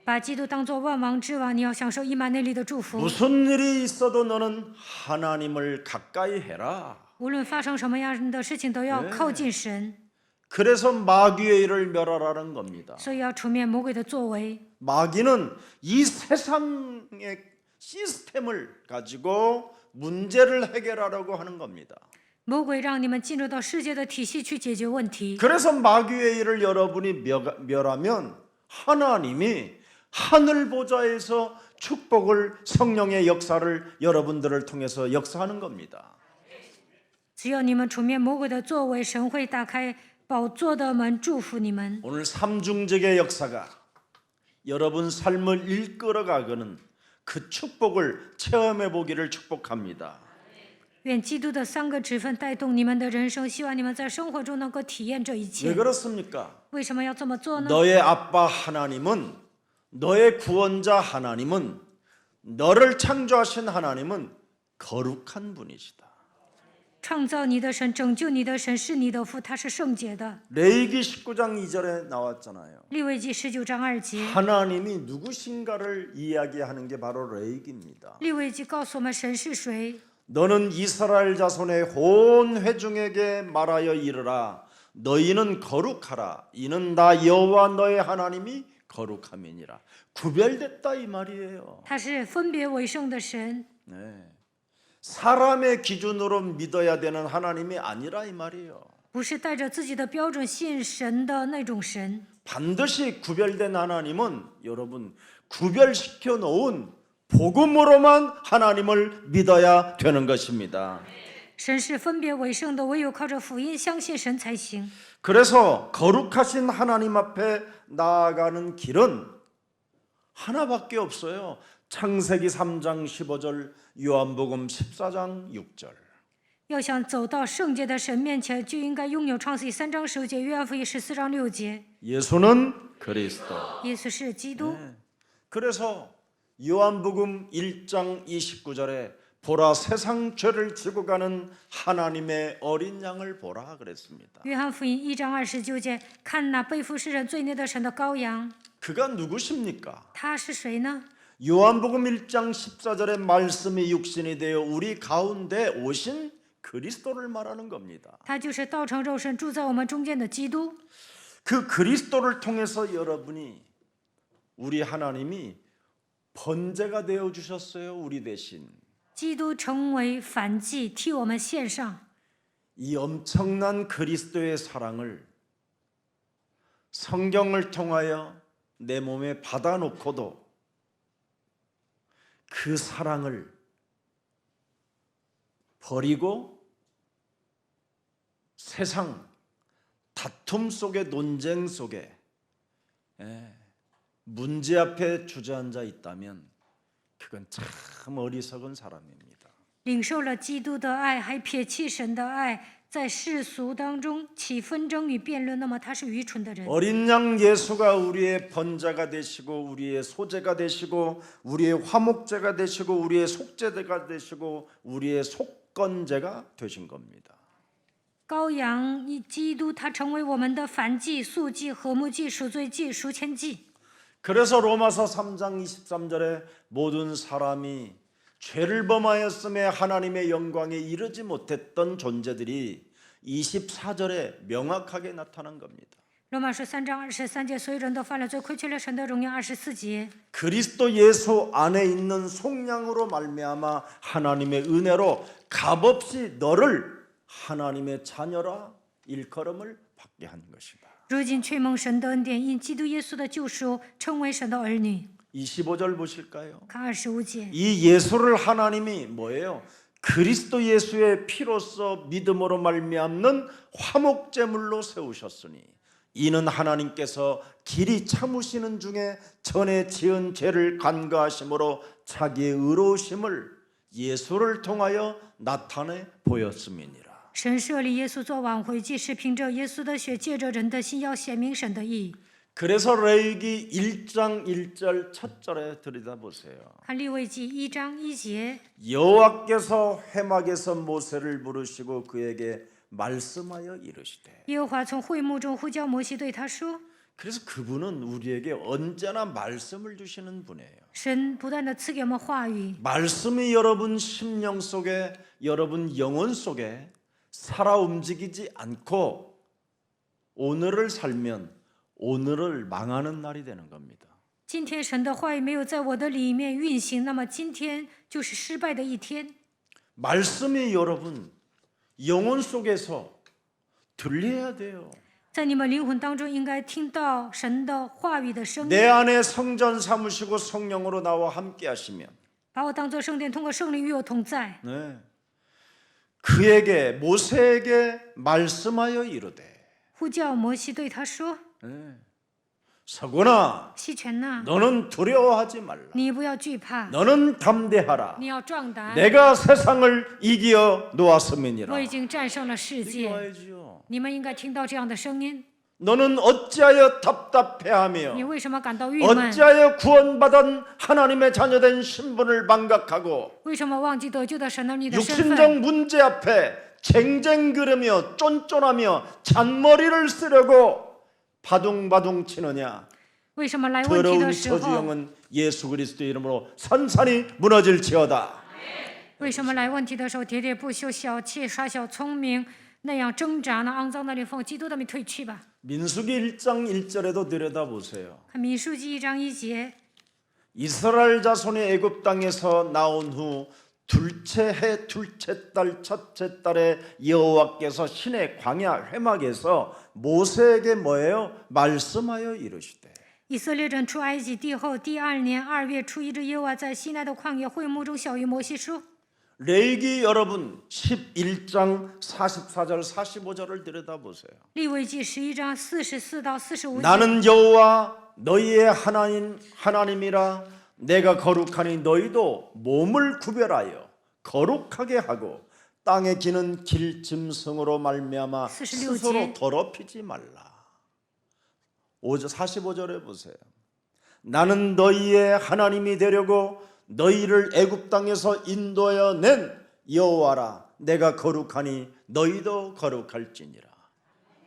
把基督当作万王之王，你要享受以马内利的祝福。 무슨 일이 있어도 너는 하나님을 가까이 해라. 无论发生什么样的事情，都要靠近神。 그래서 마귀의 일을 멸하라는 겁니다. 所以要除灭魔鬼的作为。 마귀는 이 세상의 시스템을 가지고 문제를 해결하려고 하는 겁니다. 魔鬼让你们进入到世界的体系去解决问题。 그래서 마귀의 일을 여러분이 멸하면 하나님이 하늘 보좌에서 축복을 성령의 역사를 여러분들을 통해서 역사하는 겁니다. 只有你们除灭魔鬼的作为，神会打开宝座的门，祝福你们。 오늘 삼중직의 역사가 여러분 삶을 이끌어가는 그 축복을 체험해 보기를 축복합니다. 愿基督的3个职分带动你们的人生，希望你们在生活中能够体验这一 왜 切。 그렇습니까? 为什么要这么做呢？ 너의 아빠 하나님은 너의 구원자 하나님은 너를 창조하신 하나님은 거룩한 분이시다. 创造你的神，拯救你的神是你的父，他是圣洁的。 레위기 19장 2절에 나왔잖아요. 利未记19章2节， 하나님이 누구신가를 이야기하는 게 바로 레위기입니다. 利未记告诉我们神是谁。 너는 이스라엘 자손의 온 회중에게 말하여 이르라. 너희는 거룩하라. 이는 나 여호와 너의 하나님이 거룩함이니라. 구별됐다 이 말이에요. 他是分别为圣的神， 네. 사람의 기준으로 믿어야 되는 하나님이 아니라 이 말이에요. 不是带着自己的标准信神的那种神。 반드시 구별된 하나님은 여러분 구별시켜 놓은 복음으로만 하나님을 믿어야 되는 것입니다. 神是分别为圣的，唯有靠着福音相信神才行。 그래서 거룩하신 하나님 앞에 나아가는 길은 하나밖에 없어요. 창세기 3장 15절, 요한복음 14장 6절. 要想走到圣洁的神面前，就应该拥有创世记3章9节、约翰福音14章6节。 예수는 그리스도. 耶稣是基督。 그래서 요한복음 1장 29절에 보라 세상 죄를 지고 가는 하나님의 어린 양을 보라 그랬습니다. 约翰福音1章29节，看那背负世人罪孽的神的羔羊， 그가 누구십니까? 他是谁呢？ 요한복음 1장 14절에 말씀이 육신이 되어 우리 가운데 오신 그리스도를 말하는 겁니다. 他就是道成肉身住在我们中间的基督。 그 그리스도를 통해서 여러분이 우리 하나님이 번제가 되어 주셨어요. 우리 대신. 基督成为燔祭，替我们献上。 이 엄청난 그리스도의 사랑을 성경을 통하여 내 몸에 받아놓고도 그 사랑을 버리고 세상 다툼 속에 논쟁 속에 문제 앞에 주저앉아 있다면 그건 참 어리석은 사람입니다. 领受了基督的爱，还撇弃神的爱，在世俗当中起纷争与辩论，那么他是愚蠢的人。 어린 양 예수가 우리의 번자가 되시고 우리의 소재가 되시고 우리의 화목제가 되시고 우리의 속죄제가 되시고 우리의 속건제가 되신 겁니다. 羔羊基督，他成为我们的燔祭、素祭、和睦祭、赎罪祭、赎愆祭。 그래서 로마서 3장 23절에 모든 사람이 죄를 범하였음에 하나님의 영광에 이르지 못했던 존재들이 24절에 명확하게 나타난 겁니다. 罗马书3章23节，所有人都犯了罪，亏缺了神的荣耀。24节， 그리스도 예수 안에 있는 속량으로 말미암아 하나님의 은혜로 값없이 너를 하나님의 자녀라 일컬음을 받게 한 것이다. 如今却蒙神的恩典，因基督耶稣的救赎，成为神的儿女。 25절 보실까요? 看25节， 이 예수를 하나님이 뭐예요? 그리스도 예수의 피로써 믿음으로 말미암는 화목제물로 세우셨으니 이는 하나님께서 길이 참으시는 중에 전에 지은 죄를 간과하심으로 자기의 의로우심을 예수를 통하여 나타내 보였음이니라. 神设立耶稣做挽回祭，是凭着耶稣的血，借着人的心，要显明神的义。 그래서 레위기 1장 1절 첫 절에 들여다보세요. 看利未记1章1节， 여호와께서 회막에서 모세를 부르시고 그에게 말씀하여 이르시되. 耶和华从会幕中呼叫摩西，对他说： 그래서 그분은 우리에게 언제나 말씀을 주시는 분이에요. 神不断的赐给我们话语， 말씀이 여러분 심령 속에 여러분 영혼 속에 살아 움직이지 않고 오늘을 살면 오늘을 망하는 날이 되는 겁니다. 今天神的话语没有在我的里面运行，那么今天就是失败的一天。 말씀이 여러분 영혼 속에서 들려야 돼요. 在你们灵魂当中，应该听到神的话语的声音， 내 안에 성전 삼으시고 성령으로 나와 함께 하시면 把我当作圣殿，通过圣灵与我同在。 네. 그에게 모세에게 말씀하여 이르되 呼叫摩西，对他说 서구나 西全呐， 너는 두려워하지 말라. 你不要惧怕， 너는 담대하라. 你要壮胆。 내가 세상을 이겨 놓았음이니라. 我已经战胜了世界。 이겨야죠. 你们应该听到这样的声音。 너는 어찌하여 답답해하며 你为什么感到郁闷？ 어찌하여 구원받은 하나님의 자녀된 신분을 망각하고 为什么忘记得救的神儿女的身份？ 육신적 문제 앞에 쟁쟁그르며 쫀쫀하며 잔머리를 쓰려고 바둥바둥 치느냐? 为什么来问题 더러운 的时候？ 저주영은 예수 그리스도 이름으로 산산이 무너질지어다. 为什么来问题的时候喋喋不休、小气、耍小聪明，那样挣扎呢？肮脏的灵奉基督的名退去吧。 민수기 1장 1절에도 들여다보세요. 看民数记1章1节， 이스라엘 자손이 애굽 땅에서 나온 후 둘째 해 둘째 달 첫째 달에 여호와께서 신의 광야 회막에서 모세에게 뭐예요? 말씀하여 이르시되. 以色列人出埃及地后第2年2月初1日，耶和华在西奈的旷野会幕中晓谕摩西说： 레위기 여러분 11장 44절 45절을 들여다보세요. 利未记11章44到45节， 나는 여호와 너희의 하나님이라 내가 거룩하니 너희도 몸을 구별하여 거룩하게 하고 땅에 기는 길짐승으로 말미암아 46 스스로 제. 더럽히지 말라. 45절에 보세요. 나는 너희의 하나님이 되려고 너희를 애굽 땅에서 인도하여 낸 여호와라. 내가 거룩하니 너희도 거룩할지니라.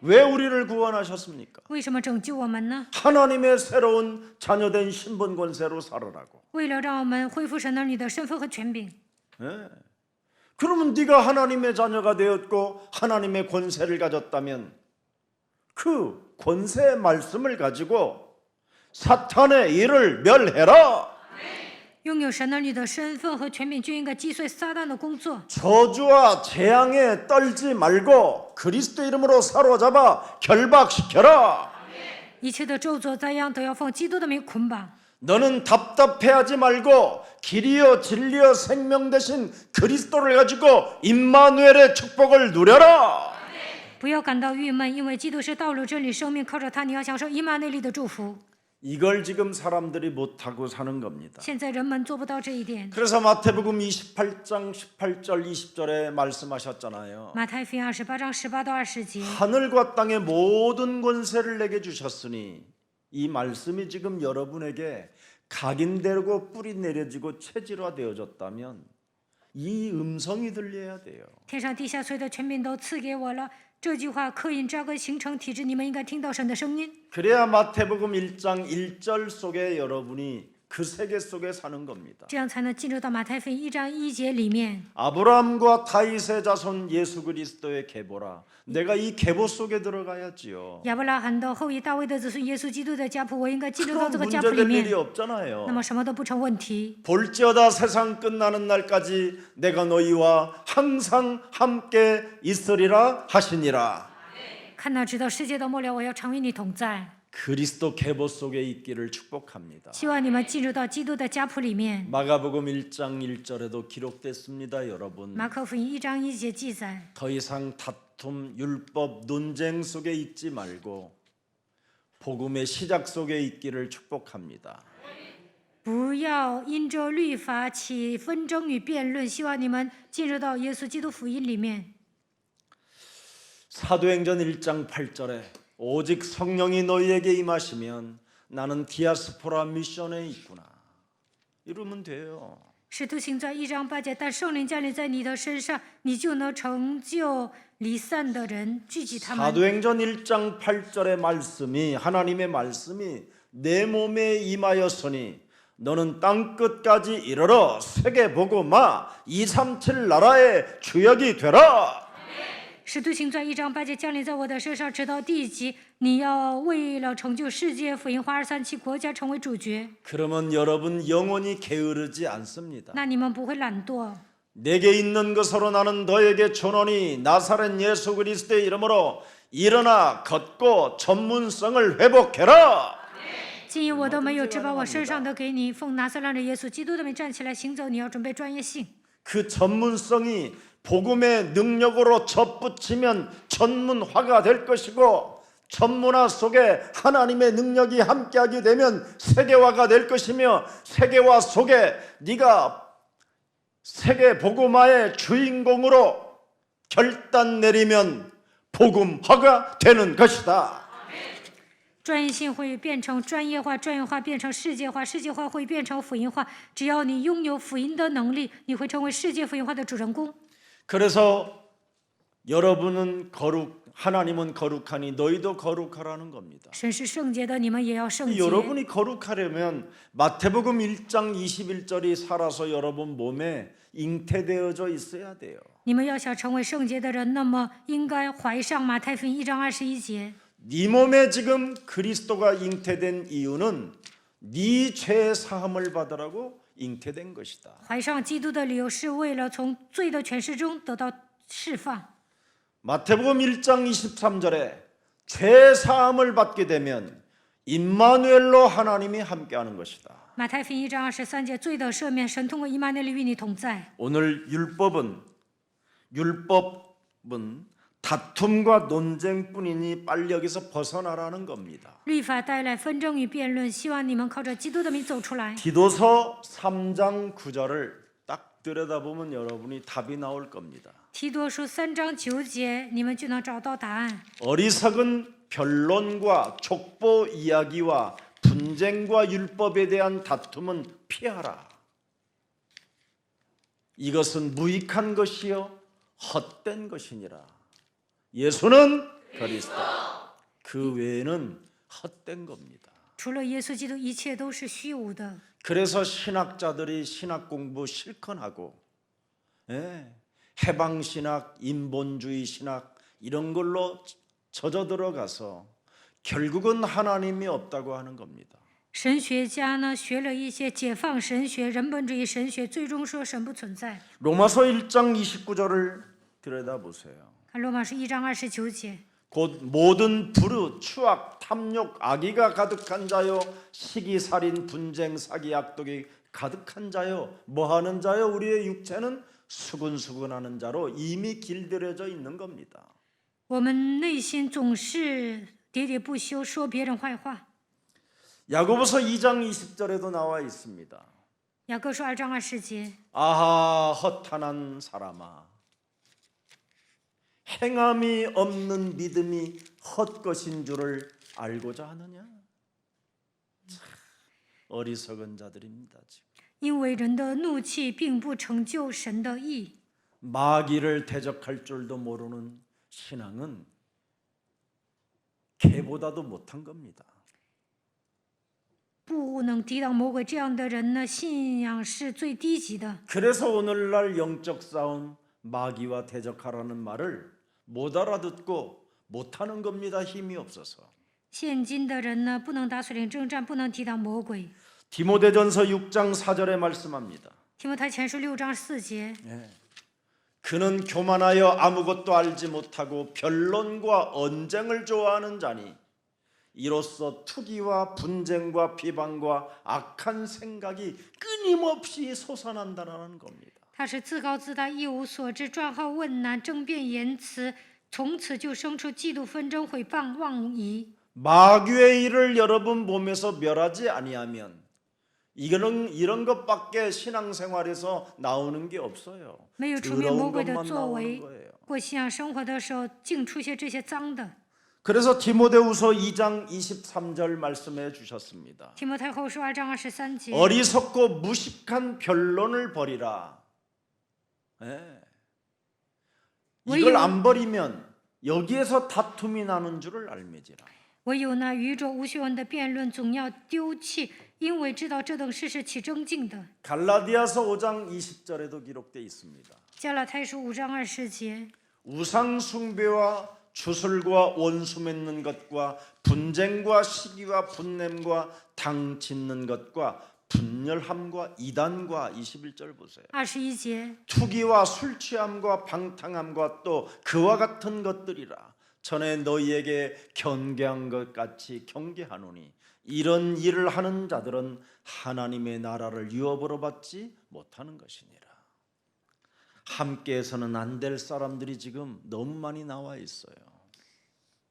왜 우리를 구원하셨습니까? 为什么拯救我们呢？ 하나님의 새로운 자녀된 신분 권세로 살아라고. 为了让我们恢复神儿女的身份和权柄。 예. 그러면 네가 하나님의 자녀가 되었고 하나님의 권세를 가졌다면 그 권세의 말씀을 가지고 사탄의 일을 멸해라. 拥有神儿女的身份和权柄，就应该击碎撒旦的工作。 저주와 재앙에 떨지 말고 그리스도 이름으로 사로잡아 결박시켜라. 一切的咒诅灾殃都要奉基督的名捆绑。 너는 답답해하지 말고 길이요 진리요 생명 대신 그리스도를 가지고 임마누엘의 축복을 누려라. 不要感到郁闷，因为基督是道路、真理、生命，靠着他，你要享受以马内利的祝福。 이걸 지금 사람들이 못하고 사는 겁니다. 现在人们做不到这一点。 그래서 마태복음 28장 18절 20절에 말씀하셨잖아요. 马太福音28章18到20节， 하늘과 땅의 모든 권세를 내게 주셨으니 이 말씀이 지금 여러분에게 각인되고 뿌리 내려지고 체질화되어졌다면 이 음성이 들려야 돼요. 天上地下所有的权柄都赐给我了。这句话刻印扎根形成体制，你们应该听到神的声音。 그래야 마태복음 1장 1절 속에 여러분이 그 세계 속에 사는 겁니다. 这样才能进入到马太福音1章1节里面。 아브라함과 다윗의 자손 예수 그리스도의 계보라. 내가 이 계보 속에 들어가야지요. 亚伯拉罕的后裔，大卫的子孙，耶稣基督的家谱，我应该进入到 그럼 这个家谱里 문제될 面 일이 ， 없잖아요. 那么什么都不成问题。 볼지어다 세상 끝나는 날까지 내가 너희와 항상 함께 있으리라 하시니라. 看到直到世界的末了，我要常与你同在。 그리스도 계보 속에 있기를 축복합니다. 希望你们进入到基督的家谱里面。 마가복음 1장 1절에도 기록됐습니다, 여러분. 马可福音1章1节记载， 더 이상 다툼, 율법, 논쟁 속에 있지 말고 복음의 시작 속에 있기를 축복합니다. 不要因着律法起纷争与辩论，希望你们进入到耶稣基督福音里面。 사도행전 1장 8절에 오직 성령이 너희에게 임하시면 나는 디아스포라 미션에 있구나. 이러면 돼요. 使徒行传1章8节，但圣灵降临在你的身上，你就能成就离散的人，聚集他们。 사도행전 1장 8절의 말씀이 하나님의 말씀이 내 몸에 임하였으니 너는 땅 끝까지 이르러 세계 보고 마 237 나라의 주역이 되라. 使徒行传1章8节，降临在我的身上，直到地极。你要为了成就世界福音化237国家成为主角， 그러면 여러분 영원히 게으르지 않습니다. 那你们不会懒惰。 내게 있는 것으로 나는 너에게 전하니 나사렛 예수 그리스도의 이름으로 일어나 걷고 전문성을 회복해라. 今日我都没有，只把我身上的给你，奉拿撒勒人耶稣基督的名站起来行走。你要准备专业性。 그 전문성이 복음의 능력으로 접붙이면 전문화가 될 것이고 전문화 속에 하나님의 능력이 함께하게 되면 세계화가 될 것이며 세계화 속에 네가 세계 복음화의 주인공으로 결단 내리면 복음화가 되는 것이다. 专业性会变成专业化，专业化变成世界化，世界化会变成福音化。只要你拥有福音的能力，你会成为世界福音化的主人公。 그래서 여러분은 하나님은 거룩하니 너희도 거룩하라는 겁니다. 神是圣洁的，你们也要圣洁。 여러분이 거룩하려면 마태복음 1장 21절이 살아서 여러분 몸에 잉태되어져 있어야 돼요. 你们要想成为圣洁的人，那么应该怀上马太福音1章21节。 네 몸에 지금 그리스도가 잉태된 이유는 네 죄 사함을 받으라고 잉태된 것이다. 怀上基督的理由是为了从罪的权势中得到释放。 마태복음 1장 23절에 죄 사함을 받게 되면 임마누엘로 하나님이 함께하는 것이다. 马太福音1章23节，罪的赦免，神通过以马内利与你同在。 오늘 율법은 다툼과 논쟁뿐이니 빨리 여기서 벗어나라는 겁니다. 律法带来纷争与辩论，希望你们靠着基督的名走出来。 디도서 3장 9절을 딱 들여다보면 여러분이 답이 나올 겁니다. 提多书3章9节，你们就能找到答案。 어리석은 변론과 족보 이야기와 분쟁과 율법에 대한 다툼은 피하라. 이것은 무익한 것이요 헛된 것이니라. 예수는 그리스도. 그 외에는 헛된 겁니다. 除了耶稣基督，一切都是虚无的。 그래서 신학자들이 신학 공부 실컷 하고 해방신학, 인본주의 신학 이런 걸로 젖어 들어가서 결국은 하나님이 없다고 하는 겁니다. 神学家呢，学了一些解放神学、人本主义神学，最终说神不存在。 로마서 1장 29절을 들여다보세요. 看罗马书1章29节， 곧 모든 불의, 추악, 탐욕, 악의가 가득한 자요 시기살인, 분쟁, 사기, 악독이 가득한 자요 뭐하는 자요 우리의 육체는 수근수근하는 자로 이미 길들여져 있는 겁니다. 我们内心总是喋喋不休，说别人坏话。 야고보서 2장 20절에도 나와 있습니다. 雅各书2章20节， 아하 허탄한 사람아, 행함이 없는 믿음이 헛것인 줄을 알고자 하느냐? 참, 어리석은 자들입니다. 지금. 因为人的怒气并不成就神的义， 마귀를 대적할 줄도 모르는 신앙은 개보다도 못한 겁니다. 不能抵挡魔鬼。这样的人呢，信仰是最低级的。 그래서 오늘날 영적 싸움, 마귀와 대적하라는 말을 못 알아듣고 못하는 겁니다. 힘이 없어서. 现今的人呢，不能打属灵征战，不能抵挡魔鬼。 디모데전서 6장 4절에 말씀합니다. 提摩太前书6章4节， 그는 교만하여 아무것도 알지 못하고 변론과 언쟁을 좋아하는 자니 이로써 투기와 분쟁과 비방과 악한 생각이 끊임없이 솟아난다는 겁니다. 他是自高自大，一无所知，专好问难，争辩言辞，从此就生出嫉妒、纷争、毁谤、妄疑。 마귀의 일을 여러분 몸에서 멸하지 아니하면 이런 것밖에 신앙생활에서 나오는 게 없어요. 没有除灭魔 더러운 鬼的 것만 作 나오는 为， 거예요. 过信仰生活的时候，净出现这些脏的。 그래서 디모데후서 2장 23절 말씀해 주셨습니다. 提摩太后书2章23节， 어리석고 무식한 변론을 버리라. 예. 이걸 안 버리면 여기에서 다툼이 나는 줄을 알매지라. 唯有那愚拙无学问的辩论总要丢弃，因为知道这等事是起争竞的。 갈라디아서 5장 20절에도 기록되어 있습니다. 加拉太书5章20节， 우상 숭배와 주술과 원수 맺는 것과 분쟁과 시기와 분냄과 당 짓는 것과 분열함과 이단과 21절 보세요. 21节， 투기와 술 취함과 방탕함과 또 그와 같은 것들이라 전에 너희에게 경계한 것 같이 경계하노니 이런 일을 하는 자들은 하나님의 나라를 유업으로 받지 못하는 것이니라. 함께해서는 안 될 사람들이 지금 너무 많이 나와 있어요.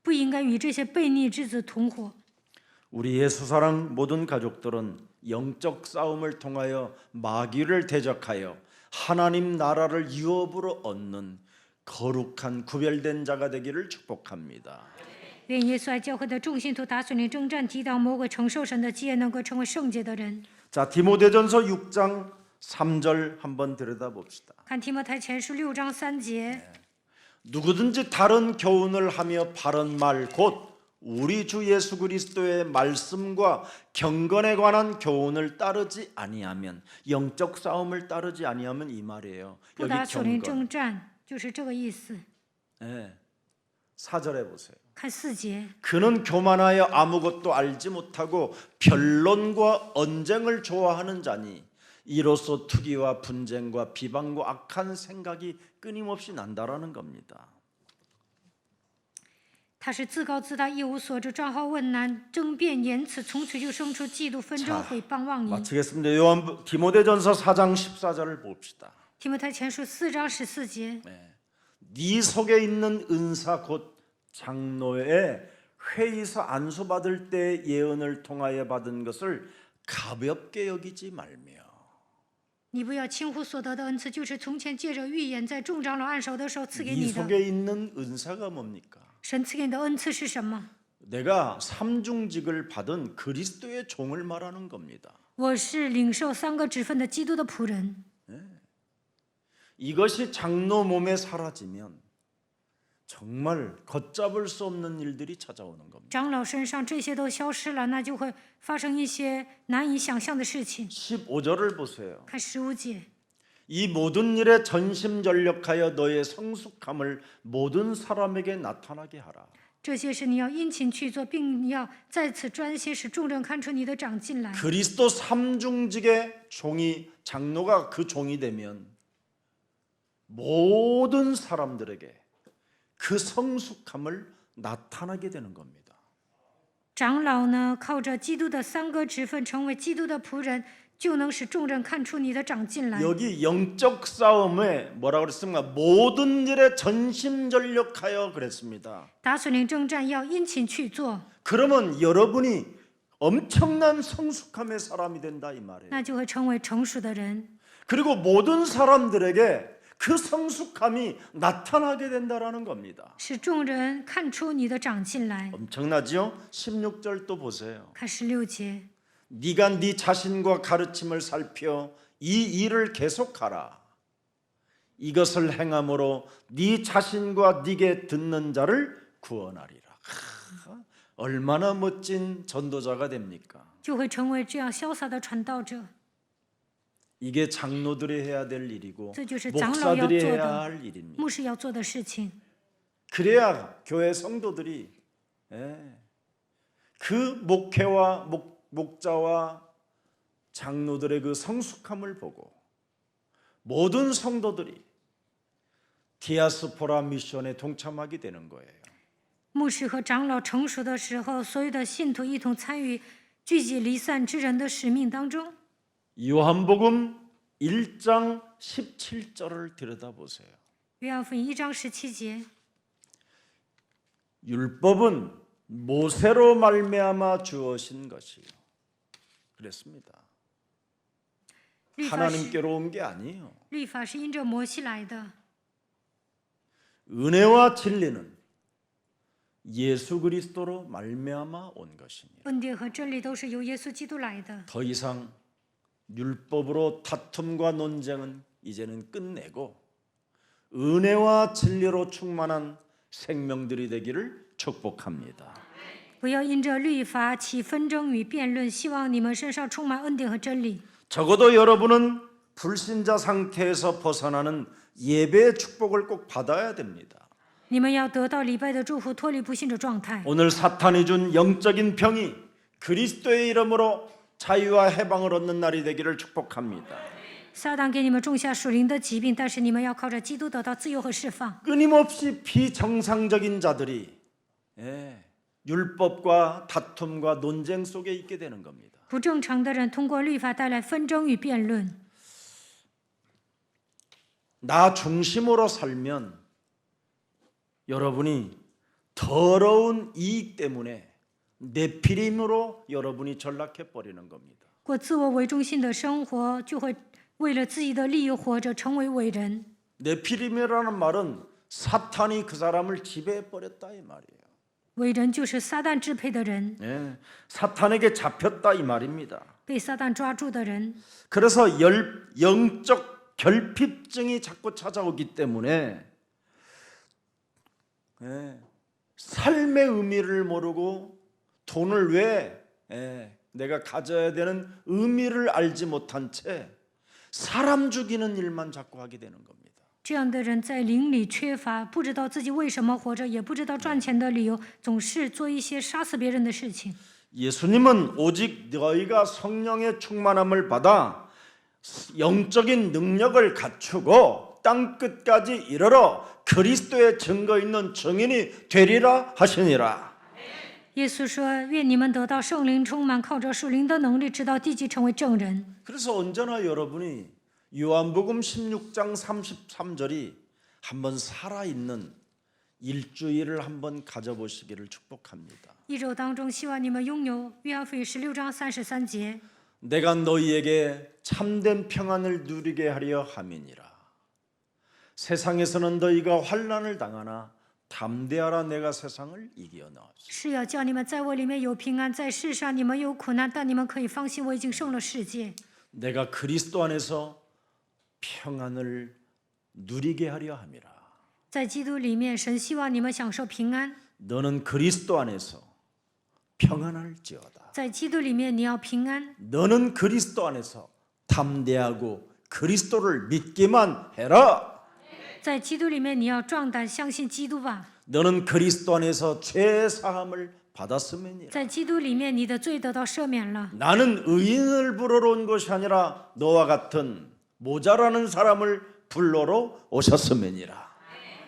不应该与这些悖逆之子同伙。 우리 예수사랑 모든 가족들은 영적 싸움을 통하여 마귀를 대적하여 하나님 나라를 유업으로 얻는 거룩한 구별된 자가 되기를 축복합니다. 愿耶稣爱教会的众信徒打属灵征战，抵挡魔鬼，承受神的基业，能够成为圣洁的人。 자, 디모데전서 6장 3절 한번 들여다봅시다. 看提摩太前书6章3节， 누구든지 다른 교훈을 하며 바른 말 곧 우리 주 예수 그리스도의 말씀과 경건에 관한 교훈을 따르지 아니하면 영적 싸움을 따르지 아니하면 이 말이에요. 不 여기 打属灵 경건. 征战，就是这个意思。 네. 4절에 보세요. 看4节， 그는 교만하여 아무것도 알지 못하고 변론과 언쟁을 좋아하는 자니 이로써 투기와 분쟁과 비방과 악한 생각이 끊임없이 난다라는 겁니다. 他是自高自大，一无所知，专好问难，争辩言辞，从此就生出嫉妒、纷争、毁谤、妄疑。 마치겠습니다. 디모데전서 4장 14절을 봅시다. 提摩太前书4章14节， 네 속에 있는 은사 곧 장로의 회의서 안수받을 때 예언을 통하여 받은 것을 가볍게 여기지 말며 你不要轻忽所得的恩赐，就是从前借着预言在众长老按手的时候赐给 네 你的。 속에 있는 은사가 뭡니까? 神赐给你的恩赐是什么？ 내가 삼중직을 받은 그리스도의 종을 말하는 겁니다. 我是领受3个职分的基督的仆人。 이것이 장로 몸에 사라지면 정말 걷잡을 수 없는 일들이 찾아오는 겁니다. 长老身上这些都消失了，那就会发生一些难以想象的事情。 15절을 보세요. 看15节， 이 모든 일에 전심전력하여 너의 성숙함을 모든 사람에게 나타나게 하라. 这些事你要殷勤去做，并要在此专心，使众人看出你的长进来。 그리스도 삼중직의 종이 장로가 그 종이 되면 모든 사람들에게 그 성숙함을 나타나게 되는 겁니다. 长老呢，靠着基督的3个职分，成为基督的仆人，就能使众人看出你的长进来。 여기 영적 싸움에 뭐라고 그랬습니까? 모든 일에 전심전력하여 그랬습니다. 打属灵征战要殷勤去做， 그러면 여러분이 엄청난 성숙함의 사람이 된다 이 말이에요. 那就会成为成熟的人。 그리고 모든 사람들에게 그 성숙함이 나타나게 된다라는 겁니다. 使众人看出你的长进来。 엄청나지요? 16절 또 보세요. 看16节， 네가 네 자신과 가르침을 살펴 이 일을 계속하라. 이것을 행함으로 네 자신과 네게 듣는 자를 구원하리라. 얼마나 멋진 전도자가 됩니까? 就会成为这样潇洒的传道者。 이게 장로들이 해야 될 일이고 这就是长老要 목사들이 做 해야 的， 할 일입니다. 牧师要做的事情。 그래야 교회 성도들이 그 목회와 목자와 장로들의 그 성숙함을 보고 모든 성도들이 디아스포라 미션에 동참하게 되는 거예요. 牧师和长老成熟的时候，所有的信徒一同参与聚集离散之人的使命当中。 요한복음 1장 17절을 들여다보세요. 约翰福音1章17节， 율법은 모세로 말미암아 주어진 것이요. 그랬습니다. 律法是 하나님께로 온 게 아니에요. 律法是因着摩西来的， 은혜와 진리는 예수 그리스도로 말미암아 온 것입니다. 恩典和真理都是由耶稣基督来的。 더 이상 율법으로 다툼과 논쟁은 이제는 끝내고 은혜와 진리로 충만한 생명들이 되기를 축복합니다. 不要因着律法起纷争与辩论，希望你们身上充满恩典和真理。 적어도 여러분은 불신자 상태에서 벗어나는 예배의 축복을 꼭 받아야 됩니다. 你们要得到礼拜的祝福，脱离不信的状态。 오늘 사탄이 준 영적인 병이 그리스도의 이름으로 자유와 해방을 얻는 날이 되기를 축복합니다. 撒旦给你们种下属灵的疾病，但是你们要靠着基督得到自由和释放。 끊임없이 비정상적인 자들이 율법과 다툼과 논쟁 속에 있게 되는 겁니다. 不正常的人通过律法带来纷争与辩论。 나 중심으로 살면 여러분이 더러운 이익 때문에 네피림으로 여러분이 전락해 버리는 겁니다. 过自我为中心的生活，就会为了自己的利益活着，成为伟人。 네피림이라는 말은 사탄이 그 사람을 지배해 버렸다 이 말이에요. 伟人就是撒旦支配的人， 사탄에게 잡혔다 이 말입니다. 被撒旦抓住的人。 그래서 영적 결핍증이 자꾸 찾아오기 때문에 삶의 의미를 모르고 돈을 왜 내가 가져야 되는 의미를 알지 못한 채 사람 죽이는 일만 자꾸 하게 되는 겁니다. 这样的人在灵里缺乏，不知道自己为什么活着，也不知道赚钱的理由，总是做一些杀死别人的事情。 예수님은 오직 너희가 성령의 충만함을 받아 영적인 능력을 갖추고 땅 끝까지 이르러 그리스도의 증거 있는 증인이 되리라 하시니라. 耶稣说：“愿你们得到圣灵充满，靠着属灵的能力，直到地极成为证人。” 그래서 언제나 여러분이 요한복음 16장 33절이 한번 살아있는 일주일을 한번 가져보시기를 축복합니다. 一周当中，希望你们拥有约翰福音16章33节。 내가 너희에게 참된 평안을 누리게 하려 함이니라. 세상에서는 너희가 환난을 당하나 담대하라 내가 세상을 이겨놨어. 是要叫你们在我里面有平安，在世上你们有苦难，但你们可以放心，我已经胜了世界。 내가 그리스도 안에서 평안을 누리게 하려 함이라. 在基督里面，神希望你们享受平安。 너는 그리스도 안에서 평안할지어다. 在基督里面，你要平安。 너는 그리스도 안에서 담대하고 그리스도를 믿기만 해라. 在基督里面，你要壮胆，相信基督吧。 너는 그리스도 안에서 죄 사함을 받았음이니라. 在基督里面，你的罪得到赦免了。 나는 의인을 부르러 온 것이 아니라 너와 같은 모자라는 사람을 불러러 오셨음이니라.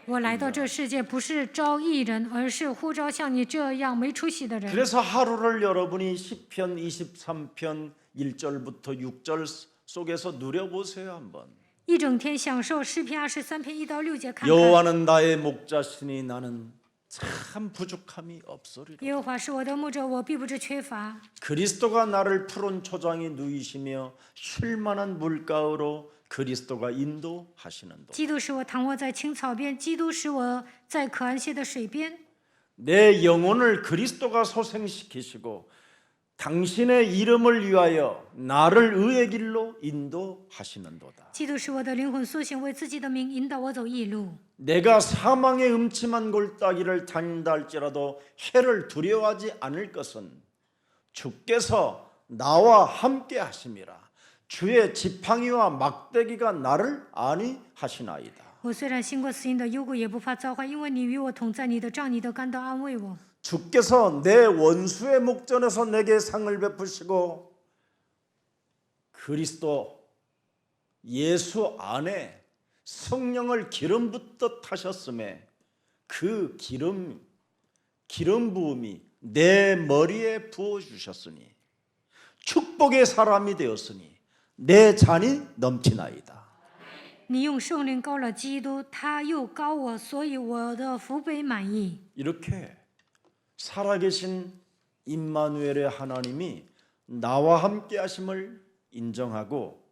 我来到这世界不是招义人，而是呼召像你这样没出息的人。 그래서 하루를 여러분이 시편 23편 1절부터 6절 속에서 누려보세요 한번. 一整天享受诗篇23篇1到6节看看。 여호와는 나의 목자시니 나는 참 부족함이 없으리라. 耶和华是我的牧者，我必不致缺乏。 그리스도가 나를 푸른 초장에 누이시며 쉴만한 물가로 그리스도가 인도하시는도. 基督使我躺卧在青草边，基督使我在可安歇的水边。 내 영혼을 그리스도가 소생시키시고 당신의 이름을 위하여 나를 의의 길로 인도하시는도다. 基督使我的灵魂苏醒，为自己的名引导我走义路。 내가 사망의 음침한 골짜기를 다닌다 할지라도 해를 두려워하지 않을 것은 주께서 나와 함께 하심이라. 주의 지팡이와 막대기가 나를 안위하시나이다. 我虽然行过死荫的幽谷，也不怕遭害，因为你与我同在，你的杖、你的竿都安慰我。 주께서 내 원수의 목전에서 내게 상을 베푸시고 그리스도 예수 안에 성령을 기름 붓듯 하셨음에 그 기름 부음이 내 머리에 부어 주셨으니 축복의 사람이 되었으니 내 잔이 넘치나이다. 你用圣灵膏了基督，他又膏我，所以我的福杯满溢。 이렇게 살아계신 임마누엘의 하나님이 나와 함께 하심을 인정하고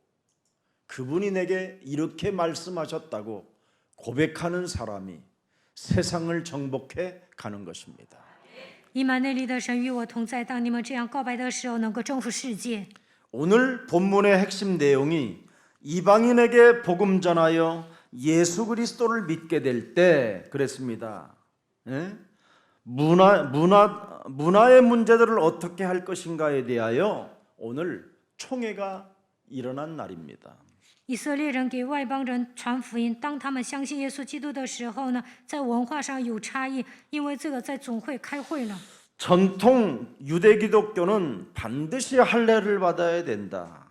그분이 내게 이렇게 말씀하셨다고 고백하는 사람이 세상을 정복해 가는 것입니다. 以马内利的神与我同在，当你们这样告白的时候，能够征服世界。 오늘 본문의 핵심 내용이 이방인에게 복음 전하여 예수 그리스도를 믿게 될 때 그랬습니다. 예? 문화의 문제들을 어떻게 할 것인가에 대하여 오늘 총회가 일어난 날입니다. 以色列人给外邦人传福音，当他们相信耶稣基督的时候呢，在文化上有差异，因为这个在总会开会了。 전통 유대 기독교는 반드시 할례를 받아야 된다.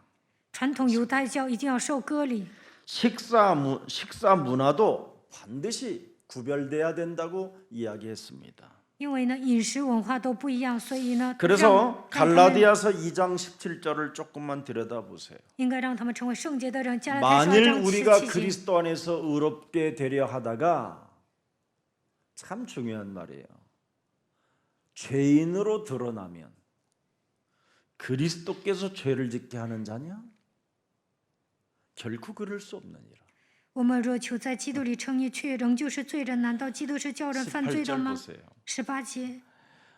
传统犹太教一定要受割礼， 식사 문화도 반드시 구별돼야 된다고 이야기했습니다. 因为呢饮食文化都不一样，所以呢， 그래서 让他们 갈라디아서 2장 17절을 조금만 들여다보세요. 应该让他们成为圣洁的人。加拉太书 만일 2章 우리가 17节， 그리스도 안에서 의롭게 되려 하다가 참 중요한 말이에요. 죄인으로 드러나면 그리스도께서 죄를 짓게 하는 자냐? 결코 그럴 수 없느니라. 我们若求在基督里称义，却仍旧是罪人，难道基督是叫人犯罪的 18절 吗？ 보세요. 18节，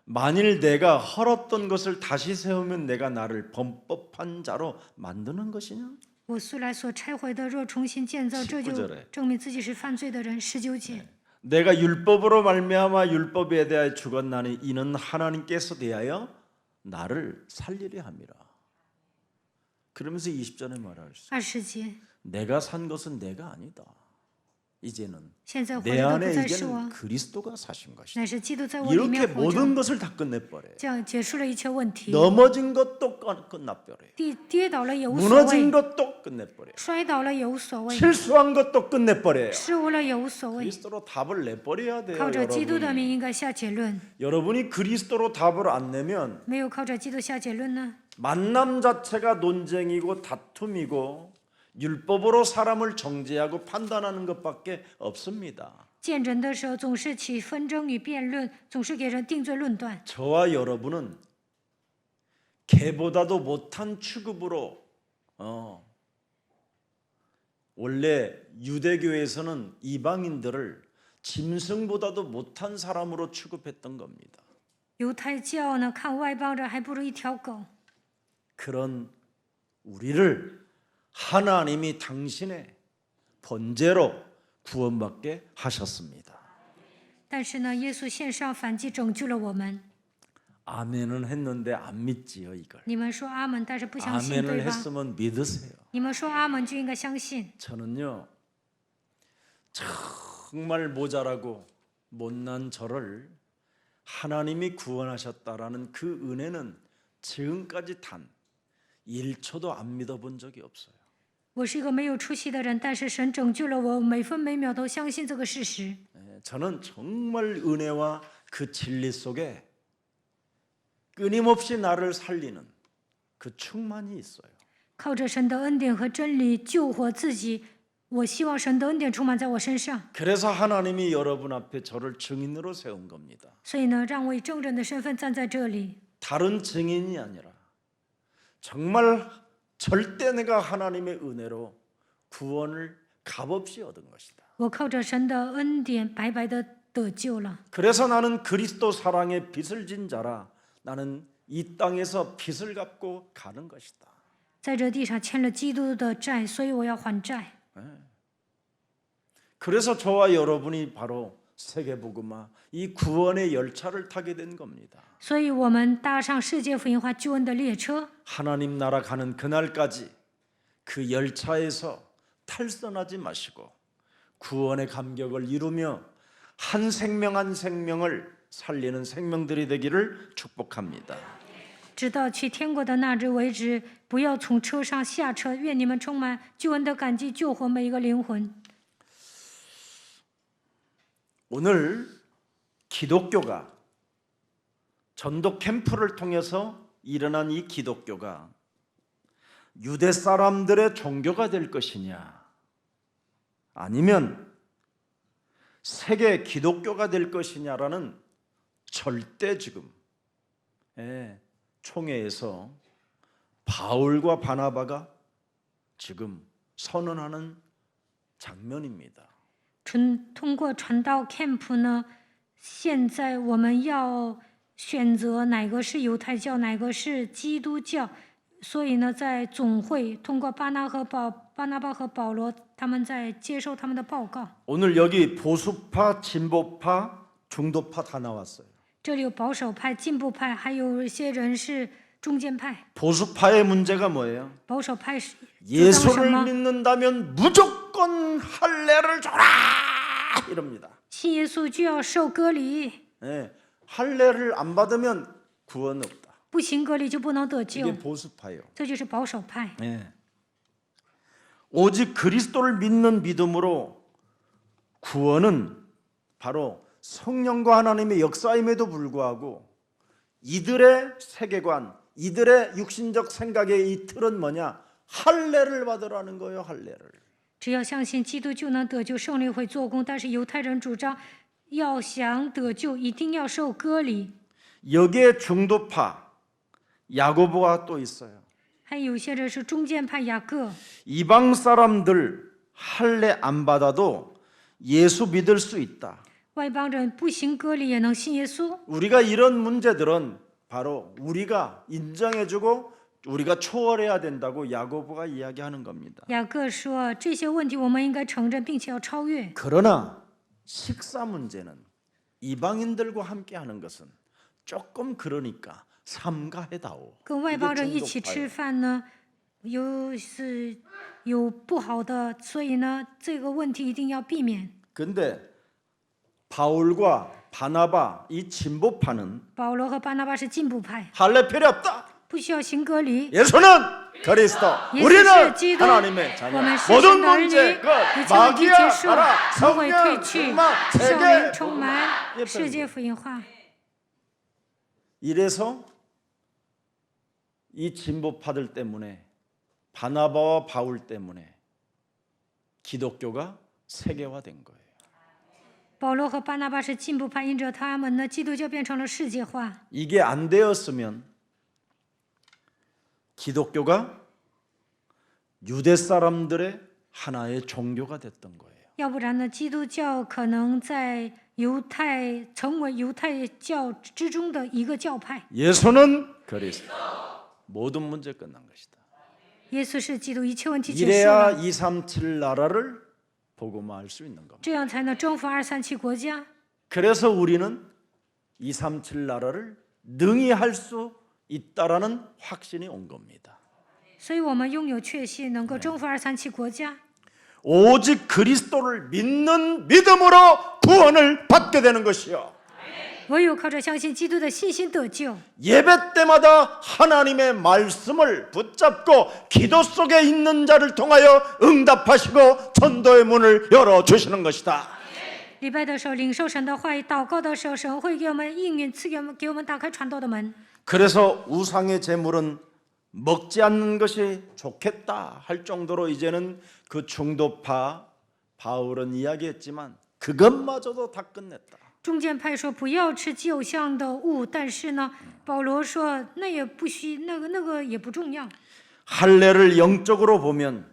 만일 내가 헐었던 것을 다시 세우면 내가 나를 범법한 자로 만드는 것이냐? 我素来所拆毁的，若重新建造，这就 19절에 证明自己是犯罪的人。19节， 내가 율법으로 말미암아 율법에 대하여 죽었나니 이는 하나님께서 대하여 나를 살리려 함이라. 그러면서 20절에 말하셨어요. 20节， 내가 산 것은 내가 아니다. 이제는 现在活 내 的都不 안에 再是我， 이제는 그리스도가 사신 것이다. 乃是基督在我里 이렇게 面活 모든 着。 것을 다 끝내버려요. 这样结束了一切问题。 넘어진 것도 끝나버려요. 跌倒了也无所 무너진 谓， 것도 끝내버려요. 摔倒了也无所谓， 실수한 것도 끝내버려요. 失误了也无所谓。 그리스도로 답을 내버려야 돼요. 靠着基督的 여러분이. 名应该下结论， 여러분이 그리스도로 답을 안 내면 没有靠着基督下结论呢？ 만남 자체가 논쟁이고 다툼이고 율법으로 사람을 정죄하고 판단하는 것밖에 없습니다. 见人的时候总是起纷争与辩论，总是给人定罪论断。 저와 여러분은 개보다도 못한 취급으로 원래 유대교에서는 이방인들을 짐승보다도 못한 사람으로 취급했던 겁니다. 犹太教呢，看外邦人还不如一条狗。 그런 우리를 하나님이 당신의 번제로 구원받게 하셨습니다. 但是呢，耶稣献上反击，拯救了我们。 아멘은 했는데 안 믿지요 이걸. 你们说阿门，但是不相信， 아멘을 对吧？ 했으면 믿으세요. 你们说阿门就应该相信。 저는요 정말 모자라고 못난 저를 하나님이 구원하셨다라는 그 은혜는 지금까지 단 1초도 안 믿어본 적이 없어요. 我是一个没有出息的人，但是神拯救了我，每分每秒都相信这个事实。 저는 정말 은혜와 그 진리 속에 끊임없이 나를 살리는 그 충만이 있어요. 靠着神的恩典和真理救活自己。我希望神的恩典充满在我身上， 그래서 하나님이 여러분 앞에 저를 증인으로 세운 겁니다. 所以呢，让我以证人的身份站在这里。 다른 증인이 아니라 정말 절대 내가 하나님의 은혜로 구원을 값없이 얻은 것이다. 我靠着神的恩典白白的得救了。 그래서 나는 그리스도 사랑의 빚을 진 자라. 나는 이 땅에서 빚을 갚고 가는 것이다. 在这地上欠了基督的债，所以我要还债。 그래서 저와 여러분이 바로 세계복음화 이 구원의 열차를 타게 된 겁니다. 所以我们搭上世界福音化救恩的列车， 하나님 나라 가는 그날까지 그 열차에서 탈선하지 마시고 구원의 감격을 이루며 한 생명 한 생명을 살리는 생명들이 되기를 축복합니다. 直到去天国的那日为止，不要从车上下车。愿你们充满救恩的感激，救活每一个灵魂。 오늘 기독교가 전도 캠프를 통해서 일어난 이 기독교가 유대 사람들의 종교가 될 것이냐 아니면 세계 기독교가 될 것이냐라는 절대 지금 총회에서 바울과 바나바가 지금 선언하는 장면입니다. 通过传道 camp 呢，现在我们要选择哪个是犹太教，哪个是基督教。所以呢，在总会通过巴拿巴和保罗，他们在接受他们的报告。 오늘 여기 보수파, 진보파, 중도파 다 나왔어요. 这里有保守派、进步派，还有一些人是中间派。 보수파의 문제가 뭐예요? 保守派是主张什 예수를 么？ 믿는다면 무조건 할례를 줘라 이럽니다. 信耶稣就要受割礼， 할례를 안 받으면 구원 없다. 不行割礼就不能得 이게 救。 보수파예요. 这就是保守派。 오직 그리스도를 믿는 믿음으로 구원은 바로 성령과 하나님의 역사임에도 불구하고 이들의 세계관, 이들의 육신적 생각의 이 틀은 뭐냐? 할례를 받으라는 거예요. 할례를. 只要相信基督就能得救，圣灵会做工。但是犹太人主张，要想得救，一定要受割礼。 여기에 중도파 야고보가 또 있어요. 还有些人是中间派雅各， 이방 사람들 할례 안 받아도 예수 믿을 수 있다. 外邦人不行割礼也能信耶稣。 우리가 이런 문제들은 바로 우리가 인정해주고 우리가 초월해야 된다고 야고보가 이야기하는 겁니다. 雅各说，这些问题我们应该承认，并且要超越。 그러나 식사 문제는 이방인들과 함께하는 것은 조금 그러니까 삼가해다오. 跟外邦人一 이게 起 중독파예요. 吃饭呢，有不好的，所以呢，这个问题一定要避免。 근데 바울과 바나바 이 진보파는 保罗和巴拿巴是进步派， 할례 필요 없다. 不需要行割礼。 예수는 그리스도, 耶稣 우리는 是基督， 하나님의 자녀. 我们是 모든 神的儿女， 문제 一 끝. 切问题 마귀야 结束， 가라. 魔鬼退 성령 去， 충만 圣 세계 灵充满， 예, 世界福音化。 이래서 이 진보파들 때문에 바나바와 바울 때문에 기독교가 세계화된 거예요. 保罗和巴拿巴是进步派，因着他们呢，基督教变成了世界化。 이게 안 되었으면 기독교가 유대 사람들의 하나의 종교가 됐던 거예요. 要不然呢，基督教可能在成为犹太教之中的一个教派。 예수는 그리스도. 모든 문제 끝난 것이다. 耶稣是基督，一切问题结束 이래야 了， 237 나라를 복음화할 수 있는 겁니다. 这样才能征服237国家。 그래서 우리는 237 나라를 능히 할 수 있다라는 확신이 온 겁니다. 所以我们拥有确信，能够征服237国家。 오직 그리스도를 믿는 믿음으로 구원을 받게 되는 것이요. 唯有靠着相信基督的信心得救。 예배 때마다 하나님의 말씀을 붙잡고 기도 속에 있는 자를 통하여 응답하시고 전도의 문을 열어주시는 것이다. 礼拜的时候领受神的话语，祷告的时候神会给我们应允，赐给我们打开传道的门。 그래서 우상의 제물은 먹지 않는 것이 좋겠다 할 정도로 이제는 그 중도파 바울은 이야기했지만 그것마저도 다 끝냈다. 中间派说不要吃酒香的物，但是呢，保罗说那也不需那个也不重要。 할례를 영적으로 보면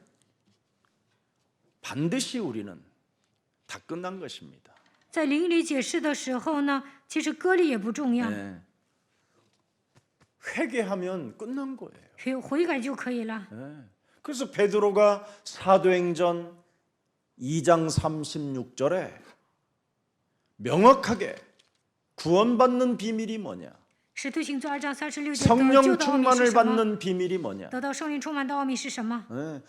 반드시 우리는 다 끝난 것입니다. 在灵里解释的时候呢，其实割礼也不重要， 네. 회개하면 끝난 거예요. 悔改就可以了。 네. 그래서 베드로가 사도행전 2장 36절에 명확하게 구원받는 비밀이 뭐냐? 使徒行传2章36节得 성령 救的奥秘是 충만을 什么？ 받는 비밀이 뭐냐? 得到圣灵充满的奥秘是什么？ 네.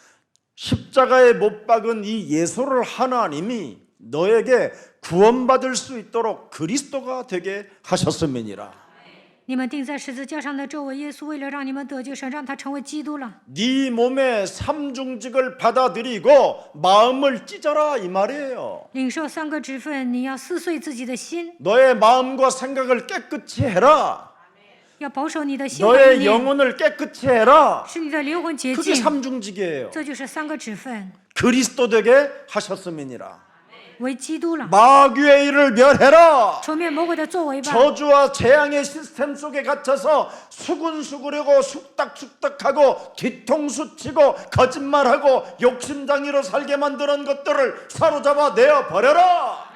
십자가에 못 박은 이 예수를 하나님이 너에게 구원받을 수 있도록 그리스도가 되게 하셨음이니라. 你们钉在十字架上的这位耶稣，为了让你们得救，神让他成为基督了。 네 몸의 삼중직을 받아들이고 마음을 찢어라 이 말이에요. 领受3个职分，你要撕碎自己的心， 너의 마음과 생각을 깨끗이 해라. 要保守你的心和意 너의 念， 영혼을 깨끗이 해라. 使你的灵魂洁 그게 净。 삼중직이에요. 这就是3个职分， 그리스도 되게 하셨음이니라. 为基督了。 마귀의 일을 멸해라. 除灭魔鬼的作为吧。 저주와 재앙의 시스템 속에 갇혀서 수군수군하고 숙닥숙닥하고 뒤통수 치고 거짓말하고 욕심장이로 살게 만드는 것들을 사로잡아 내어 버려라.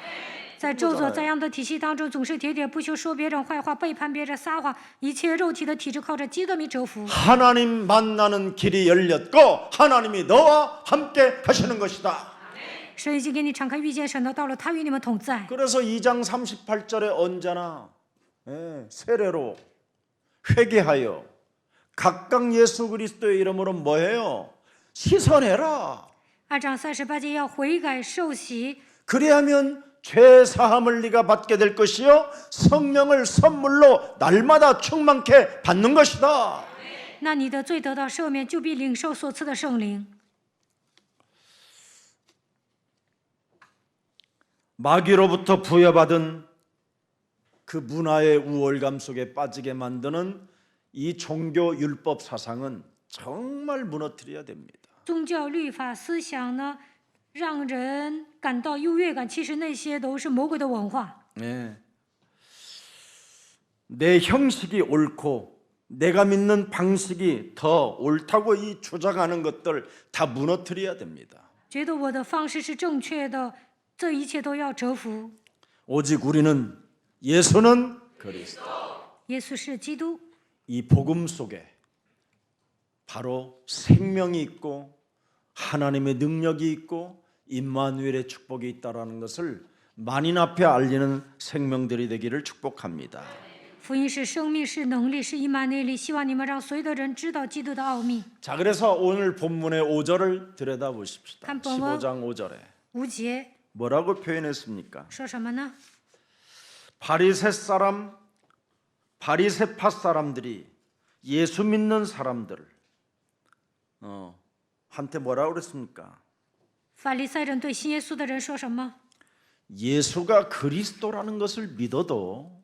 在咒诅灾殃的体系当中，总是喋喋不休，说别人坏话，背叛别人，撒谎，一切肉体的体质靠着基督名折服。 하나님 만나는 길이 열렸고 하나님이 너와 함께 하시는 것이다. 神已经给你敞开遇见神的道路，他与你们同在。 그래서 2장 38절에 언제나 세례로 회개하여 각각 예수 그리스도의 이름으로 뭐해요? 씻어내라. 2章38节要悔改受洗， 그리하면 죄 사함을 네가 받게 될 것이요 성령을 선물로 날마다 충만케 받는 것이다. 那你的罪得到赦免，就必领受所赐的圣灵。 마귀로부터 부여받은 그 문화의 우월감 속에 빠지게 만드는 이 종교 율법 사상은 정말 무너뜨려야 됩니다. 宗教律法思想呢，让人感到优越感，其实那些都是魔鬼的文化。 네. 내 형식이 옳고 내가 믿는 방식이 더 옳다고 이 주장하는 것들 다 무너뜨려야 됩니다. 觉得我的方式是正确的，这一切都要折服。 오직 우리는 예수는 그리스도. 耶稣是基督， 이 복음 속에 바로 생명이 있고 하나님의 능력이 있고 임마누엘의 축복이 있다라는 것을 만인 앞에 알리는 생명들이 되기를 축복합니다. 福音是生命，是能力，是以马内利。希望你们让所有的人知道基督的奥秘。 자, 그래서 오늘 본문의 5절을 들여다보십시다. 한 번만. 15장 5절에 5节 뭐라고 표현했습니까? 说什么呢？ 바리새파 사람들이 예수 믿는 사람들 한테 뭐라고 그랬습니까? 法利赛人对信耶稣的人说什么？ 예수가 그리스도라는 것을 믿어도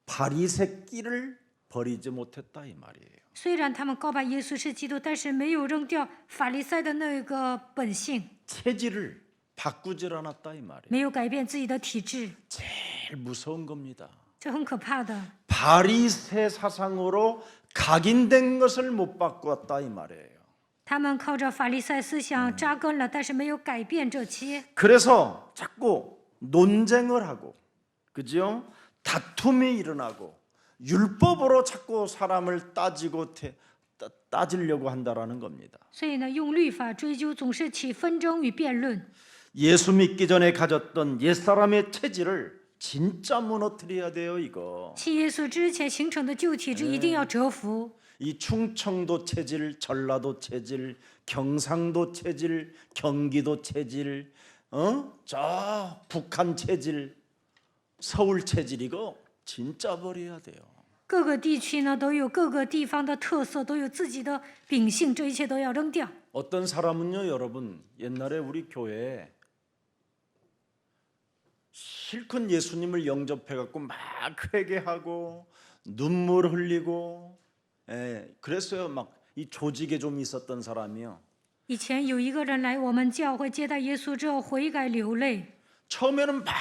바리새 끼를 버리지 못했다 이 말이에요. 虽然他们告白耶稣是基督，但是没有扔掉法利赛的那个本性， 체질을 바꾸질 않았다 이 말이에요. 没有改变自己的体质， 제일 무서운 겁니다. 这很可怕的。 바리새 사상으로 각인된 것을 못 바꾸었다 이 말이에요. 他们靠着法利赛思想扎根了，但是没有改变这些， 그래서 자꾸 논쟁을 하고, 그죠? 다툼이 일어나고 율법으로 자꾸 사람을 따지려고 한다라는 겁니다. 所以呢，用律法追究总是起纷争与辩论。 예수 믿기 전에 가졌던 옛사람의 체질을 진짜 무너뜨려야 돼요, 이거. 信耶稣之前形成的旧体质一定要折服。 이 충청도 체질, 전라도 체질, 경상도 체질, 경기도 체질, 저 북한 체질, 서울 체질 이거 진짜 버려야 돼요. 各个地区呢都有各个地方的特色，都有自己的秉性，这一切都要扔掉。 어떤 사람은요, 여러분, 옛날에 우리 교회에 실컷 예수님을 영접해 갖고 막 회개하고 눈물 흘리고 그랬어요. 막 이 조직에 좀 있었던 사람이요. 以前有一个人来我们教会接待耶稣之后悔改流泪， 처음에는 막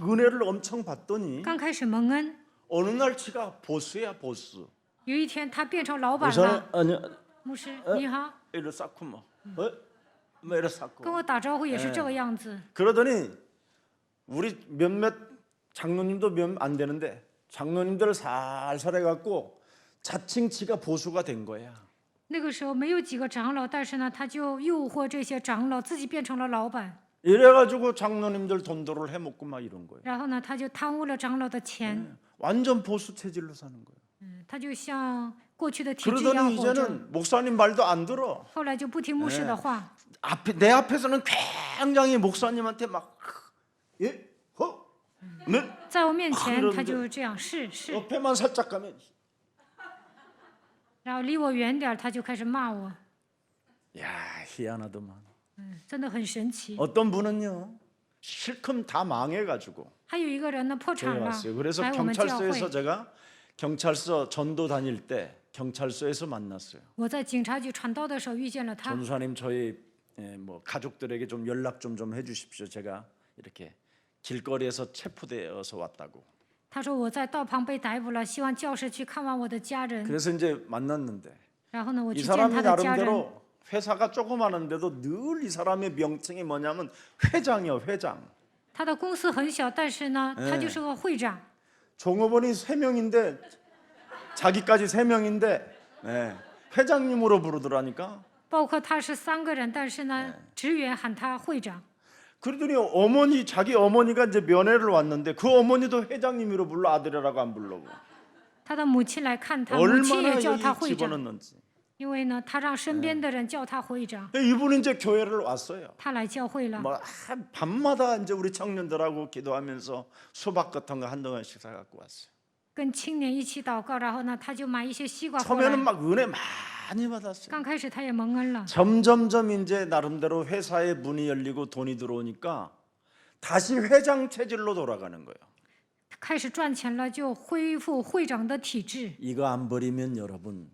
은혜를 엄청 받더니 刚开始蒙恩， 어느 날 지가 보스야 보스. 有一天他变成老板 우선 了。 아니 牧师你好， 이래 쌓고 뭐 이래 쌓고. 跟我打招呼也是这个样子。 그러더니 우리 몇몇 장로님도 몇 안 되는데 장로님들을 살살 해갖고 자칭 지가 보수가 된 거야. 那个时候没有几个长老，但是呢，他就诱惑这些长老，自己变成了老板。 이래가지고 장로님들 돈도를 해먹고 막 이런 거예요. 然后呢，他就贪污了长老的钱， 완전 보수 체질로 사는 거예요. 他就像过去的体制一样 그러더니 活着。 이제는 목사님 말도 안 들어. 后来就不听牧师的话， 내 앞에서는 굉장히 목사님한테 막 예? 네? 在我面前 그러는데 他就这样是， 옆에만 살짝 가면 然后离我远点儿，他就开始骂我。 야 희한하더만. 真的很神奇。 어떤 분은요 실컷 다 망해가지고 还有一个人呢破产了， 왔어요. 그래서 来我们教 경찰서에서 会。 제가 경찰서 전도 다닐 때 경찰서에서 만났어요. 我在警察局传道的时候遇见了他。 전사님 저희 뭐 가족들에게 좀 연락 좀 해주십시오. 제가 이렇게 길거리에서 체포되어서 왔다고. 他说我在道旁被逮捕了，希望教士去看望我的家人。 그래서 이제 만났는데 然后呢，我 이 去见 사람이 他的家人。 나름대로 회사가 조그마한데도 늘 이 사람의 명칭이 뭐냐면 회장이요 회장. 他的公司很小，但是呢，他就是个会长。 종업원이 3명인데 자기까지 3명인데 회장님으로 부르더라니까. 包括他是3个人，但是呢，职员喊他会长。 그러더니 자기 어머니가 이제 면회를 왔는데 그 어머니도 회장님으로 불러 아들이라고 안 부르고. 他的母亲来看他，母亲 얼마나 也叫他 이 会长， 집어넣는지. 因为呢，他让身边的人叫他会长。 이분은 이제 교회를 왔어요. 他来教会了， 뭐 밤마다 이제 우리 청년들하고 기도하면서 수박 같은 거 한덩어리씩 사갖고 왔어요. 跟青年一起祷告，然后呢，他就买一些西瓜过 처음에는 来。 막 은혜 많이 받았어요. 刚开始他也蒙恩了， 점점점 이제 나름대로 회사의 문이 열리고 돈이 들어오니까 다시 회장 체질로 돌아가는 거예요. 开始赚钱了，就恢复会长的体制。 이거 안 버리면 여러분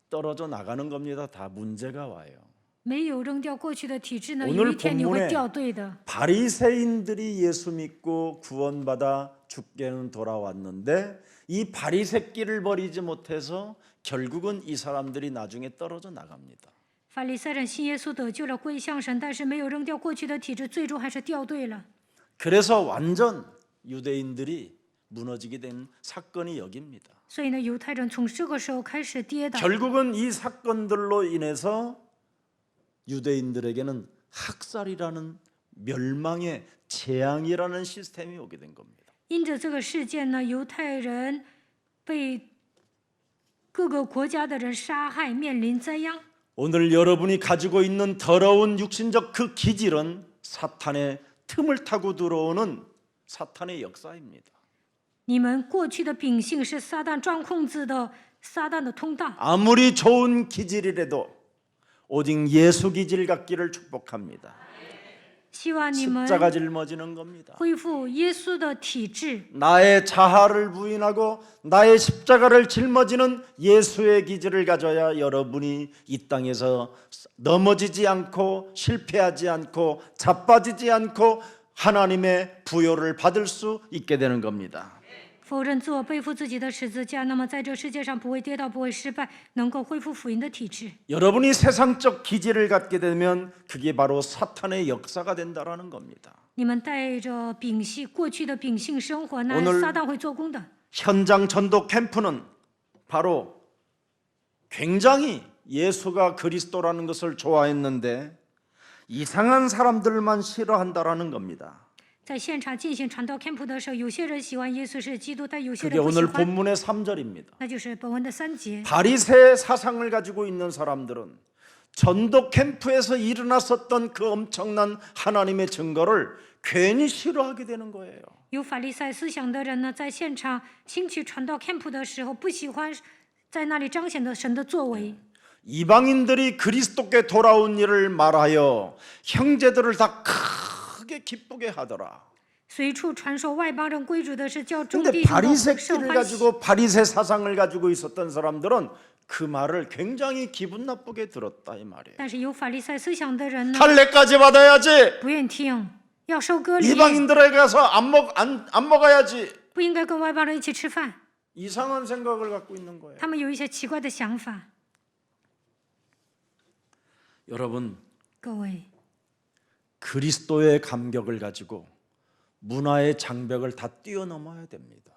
떨어져 나가는 겁니다. 다 문제가 와요. 没有扔掉过去的体制呢， 오늘 有一天你会 본문에 掉队的。 바리새인들이 예수 믿고 구원받아 죽게는 돌아왔는데 이 바리새끼를 버리지 못해서 결국은 이 사람들이 나중에 떨어져 나갑니다. 法利赛人信耶稣得救了，归向神，但是没有扔掉过去的体制，最终还是掉队了。 그래서 완전 유대인들이 무너지게 된 사건이 여기입니다. 所以呢，犹太人从这个时候开始跌倒。 결국은 이 사건들로 인해서 유대인들에게는 학살이라는 멸망의 재앙이라는 시스템이 오게 된 겁니다. 因着这个事件呢，犹太人被各个国家的人杀害，面临灾殃。 오늘 여러분이 가지고 있는 더러운 육신적 그 기질은 사탄의 틈을 타고 들어오는 사탄의 역사입니다. 你们过去的秉性是撒旦抓控制的撒旦的通道。 아무리 좋은 기질이라도 오직 예수 기질 갖기를 축복합니다. 希望你们 십자가 짊어지는 겁니다. 恢复耶稣的体质， 나의 자아를 부인하고 나의 십자가를 짊어지는 예수의 기질을 가져야 여러분이 이 땅에서 넘어지지 않고 실패하지 않고 자빠지지 않고 하나님의 부요를 받을 수 있게 되는 겁니다. 否认自我，背负自己的十字架，那么在这世界上不会跌倒，不会失败，能够恢复福音的体质。 여러분이 세상적 기질을 갖게 되면 그게 바로 사탄의 역사가 된다라는 겁니다. 你们带着秉性过去的秉性生活呢 오늘 ，撒旦会做工的。 현장 전도 캠프는 바로 굉장히 예수가 그리스도라는 것을 좋아했는데 이상한 사람들만 싫어한다라는 겁니다. 在现场进行传道 camp 的时候，有些人喜欢耶稣是基督，但有些 그게 人不喜 오늘 欢。 본문의 3절입니다. 那就是本文的3节。 바리새 사상을 가지고 있는 사람들은 전도 캠프에서 일어났었던 그 엄청난 하나님의 증거를 괜히 싫어하게 되는 거예요. 有法利赛思想的人呢，在现场兴起传道 camp 的时候，不喜欢在那里彰显的神的作为。 이방인들이 그리스도께 돌아온 일을 말하여 형제들을 다 크게 기쁘게 하더라. 随处传说外邦人归主的事，叫众 근데 弟兄都甚 바리새끼를 欢喜。 가지고 바리새 사상을 가지고 있었던 사람들은 그 말을 굉장히 기분 나쁘게 들었다 이 말이에요. 但是有法利赛思想的人呢， 할례까지 받아야지. 不愿听，要受割礼， 이방인들에게 가서 안 먹어야지. 不应该跟外邦人一起吃饭。 이상한 생각을 갖고 있는 거예요. 他们有一些奇怪的想法。 여러분, 各位， 그리스도의 감격을 가지고 문화의 장벽을 다 뛰어넘어야 됩니다.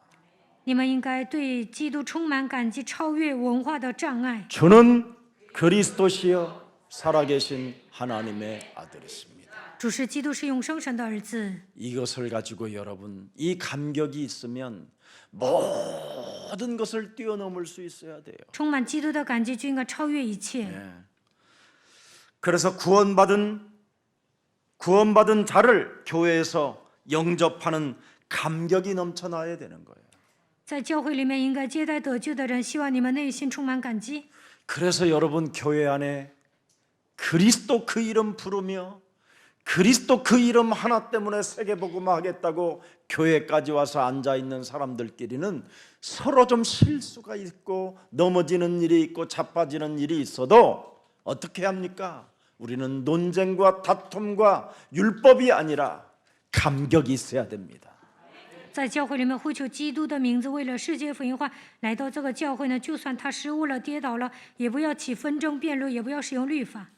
你们应该对基督充满感激，超越文化的障碍。 저는 그리스도시여 살아계신 하나님의 아들이십니다. 主是基督，是永生神的儿子。 이것을 가지고 여러분, 이 감격이 있으면 모든 것을 뛰어넘을 수 있어야 돼요. 充满基督的感激就应该超越一切。 그래서 구원받은 자를 교회에서 영접하는 감격이 넘쳐나야 되는 거예요. 在教会里面，应该接待得救的人，希望你们内心充满感激。 그래서 여러분 교회 안에 그리스도 그 이름 부르며 그리스도 그 이름 하나 때문에 세계복음화 하겠다고 교회까지 와서 앉아 있는 사람들끼리는 서로 좀 실수가 있고 넘어지는 일이 있고 자빠지는 일이 있어도 어떻게 합니까? 우리는 논쟁과 다툼과 율법이 아니라 감격이 있어야 됩니다. 在教会里面呼求基督的名字，为了世界福音化来到这个教会呢，就算他失误了、跌倒了，也不要起纷争辩论，也不要使用律法。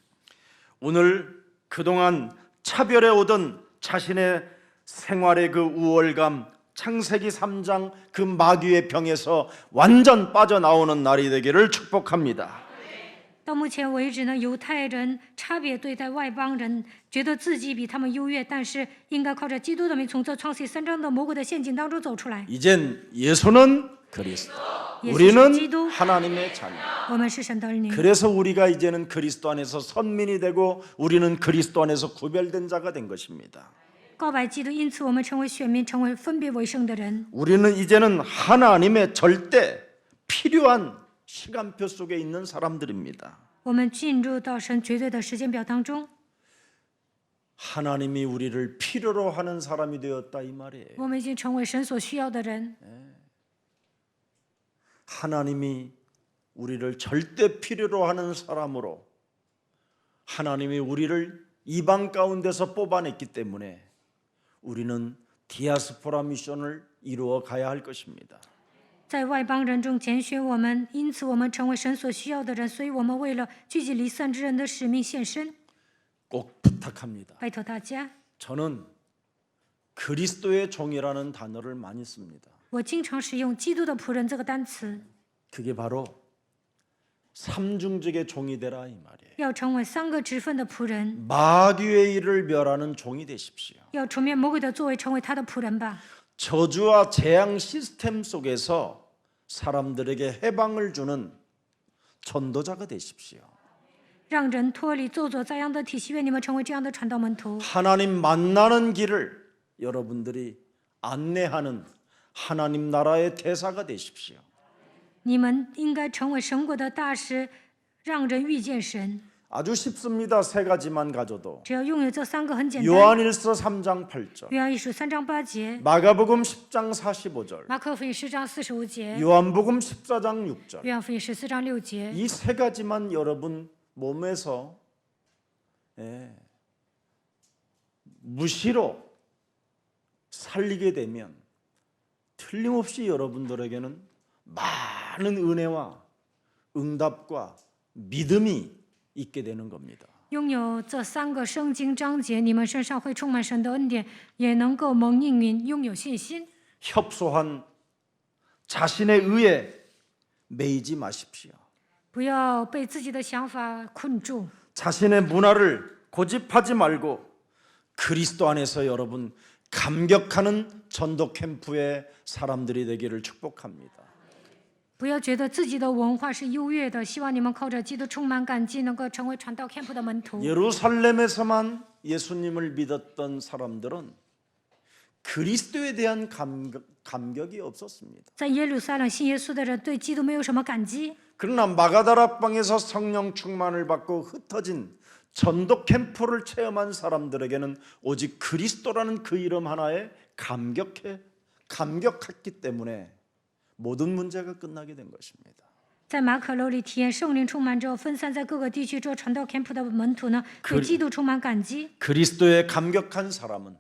오늘 그동안 차별해 오던 자신의 생활의 그 우월감, 창세기 3장 그 마귀의 병에서 완전 빠져나오는 날이 되기를 축복합니다. 到目前为止呢，犹太人差别对待外邦人，觉得自己比他们优越，但是应该靠着基督的名，从这创世3章的魔鬼的陷阱当中走出来。 이젠 예수는 그리스도, 耶稣是基 우리는 督， 하나님의 자녀. 我们是神的儿女。 그래서 우리가 이제는 그리스도 안에서 선민이 되고 우리는 그리스도 안에서 구별된 자가 된 것입니다. 告白基督，因此我们成为选民，成为分别为圣的人。 우리는 이제는 하나님의 절대 필요한 시간표 속에 있는 사람들입니다. 我们进入到神绝对的时间表当中， 하나님이 우리를 필요로 하는 사람이 되었다 이 말이에요. 我们已经成为神所需要的人。 하나님이 우리를 절대 필요로 하는 사람으로 하나님이 우리를 이방 가운데서 뽑아냈기 때문에 우리는 디아스포라 미션을 이루어 가야 할 것입니다. 在外邦人中拣选我们，因此我们成为神所需要的人，所以我们为了聚集离散之人的使命献身。 꼭 부탁합니다. 拜托大家， 저는 그리스도의 종이라는 단어를 많이 씁니다. 我经常使用基督的仆人这个单词， 그게 바로 삼중직의 종이 되라 이 말이에요. 要成为3个职分的仆人， 마귀의 일을 멸하는 종이 되십시오. 要除灭魔鬼的作为，成为他的仆人吧。 저주와 재앙 시스템 속에서 사람들에게 해방을 주는 전도자가 되십시오. 让人脱离咒诅灾殃的体系，愿你们成为这样的传道门徒。 하나님 만나는 길을 여러분들이 안내하는 하나님 나라의 대사가 되십시오. 你们应该成为神国的大使，让人遇见神。 아주 쉽습니다. 세 가지만 가져도. 只要拥有这3个，很简单。 요한일서 3장 8절, 约翰一书3章8节， 마가복음 10장 45절, 马可福音10章45节， 요한복음 14장 6절. 约翰福音14章6节。 이 세 가지만 여러분 몸에서 무시로 살리게 되면 틀림없이 여러분들에게는 많은 은혜와 응답과 믿음이 있게 되는 겁니다. 拥有这3个圣经章节，你们身上会充满神的恩典，也能够蒙应允，拥有信心。 협소한 자신의 의에 매이지 마십시오. 不要被自己的想法困住， 자신의 문화를 고집하지 말고 그리스도 안에서 여러분 감격하는 전도 캠프의 사람들이 되기를 축복합니다. 不要觉得自己的文化是优越的。希望你们靠着基督充满感激，能够成为传道 캠프 的门徒。 예루살렘에서만 예수님을 믿었던 사람들은 그리스도에 대한 감격이 없었습니다. 在耶路撒冷信耶稣的人对基督没有什么感激， 그러나 마가다락방에서 성령 충만을 받고 흩어진 전도 캠프를 체험한 사람들에게는 오직 그리스도라는 그 이름 하나에 감격했기 때문에 모든 문제가 끝나게 된 것입니다. 在马可楼里体验圣灵充满之后，分散在各个地区做传道 camp 的门徒呢，对基督充满感激。 그리스도에 감격한 사람은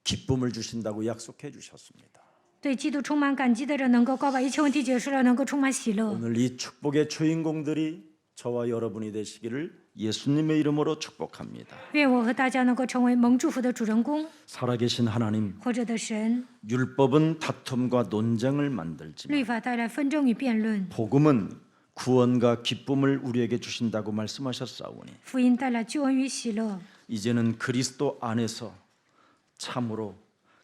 기쁨을 주신다고 약속해 주셨습니다. 对基督充满感激的人，能够把一切问题解释了，能够充满喜乐。 오늘 이 축복의 주인공들이 저와 여러분이 되시기를 예수님의 이름으로 축복합니다. 愿我和大家能够成为蒙祝福的主人公， 살아계신 하나님, 活着的神。 율법은 다툼과 논쟁을 만들지만 律法带来纷争与辩论， 복음은 구원과 기쁨을 우리에게 주신다고 말씀하셨사오니 福音带来救恩与喜乐。 이제는 그리스도 안에서 참으로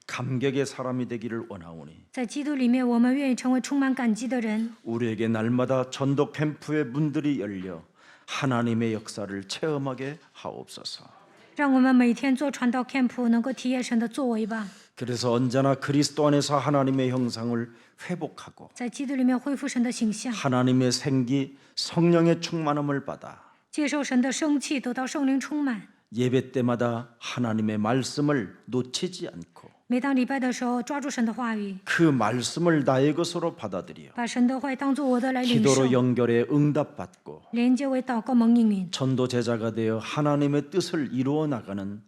감격의 사람이 되기를 원하오니 在基督里面，我们愿意成为充满感激的人。 우리에게 날마다 전도 캠프의 문들이 열려 하나님의 역사를 체험하게 하옵소서. 让我们每天做传道 camp， 能够体验神的作为吧。 그래서 언제나 그리스도 안에서 하나님의 형상을 회복하고 在基督里面恢复神的形象， 하나님의 생기 성령의 충만함을 받아 接受神的生气，得到圣灵充满。 예배 때마다 하나님의 말씀을 놓치지 않고 每当礼拜的时候，抓住神的话语， 그 말씀을 나의 것으로 받아들여 把神的话语当作我的来领 기도로 受， 연결해 응답받고 连接为祷告蒙应允， 전도 제자가 되어 하나님의 뜻을 이루어 나가는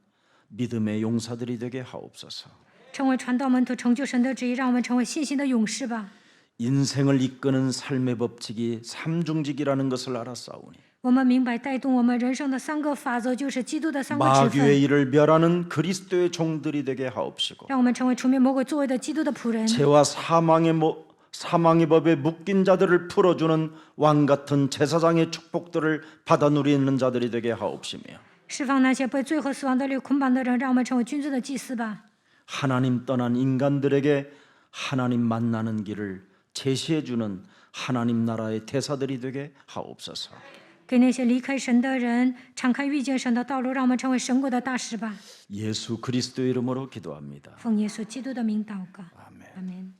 믿음의 용사들이 되게 하옵소서. 成为传道门徒，成就神的旨意，让我们成为信心的勇士吧。 인생을 이끄는 삶의 법칙이 삼중직이라는 것을 알았사오니 我们明白带动我们人生的三个法则，就是基督的三个职 마귀의 分， 일을 멸하는 그리스도의 종들이 되게 하옵시고 让我们成为除灭魔鬼作为的基督的仆人， 죄와 사망의 법에 묶인 자들을 풀어주는 왕 같은 제사장의 축복들을 받아 누리는 자들이 되게 하옵시며 释放那些被罪和死亡的律捆绑的人，让我们成为君尊的祭司吧。 하나님 떠난 인간들에게 하나님 만나는 길을 제시해주는 하나님 나라의 대사들이 되게 하옵소서. 给那些离开神的人敞开遇见神的道路，让我们成为神国的大使吧。 예수 그리스도의 이름으로 기도합니다. 奉耶稣基督的名祷告， 아멘. 阿门。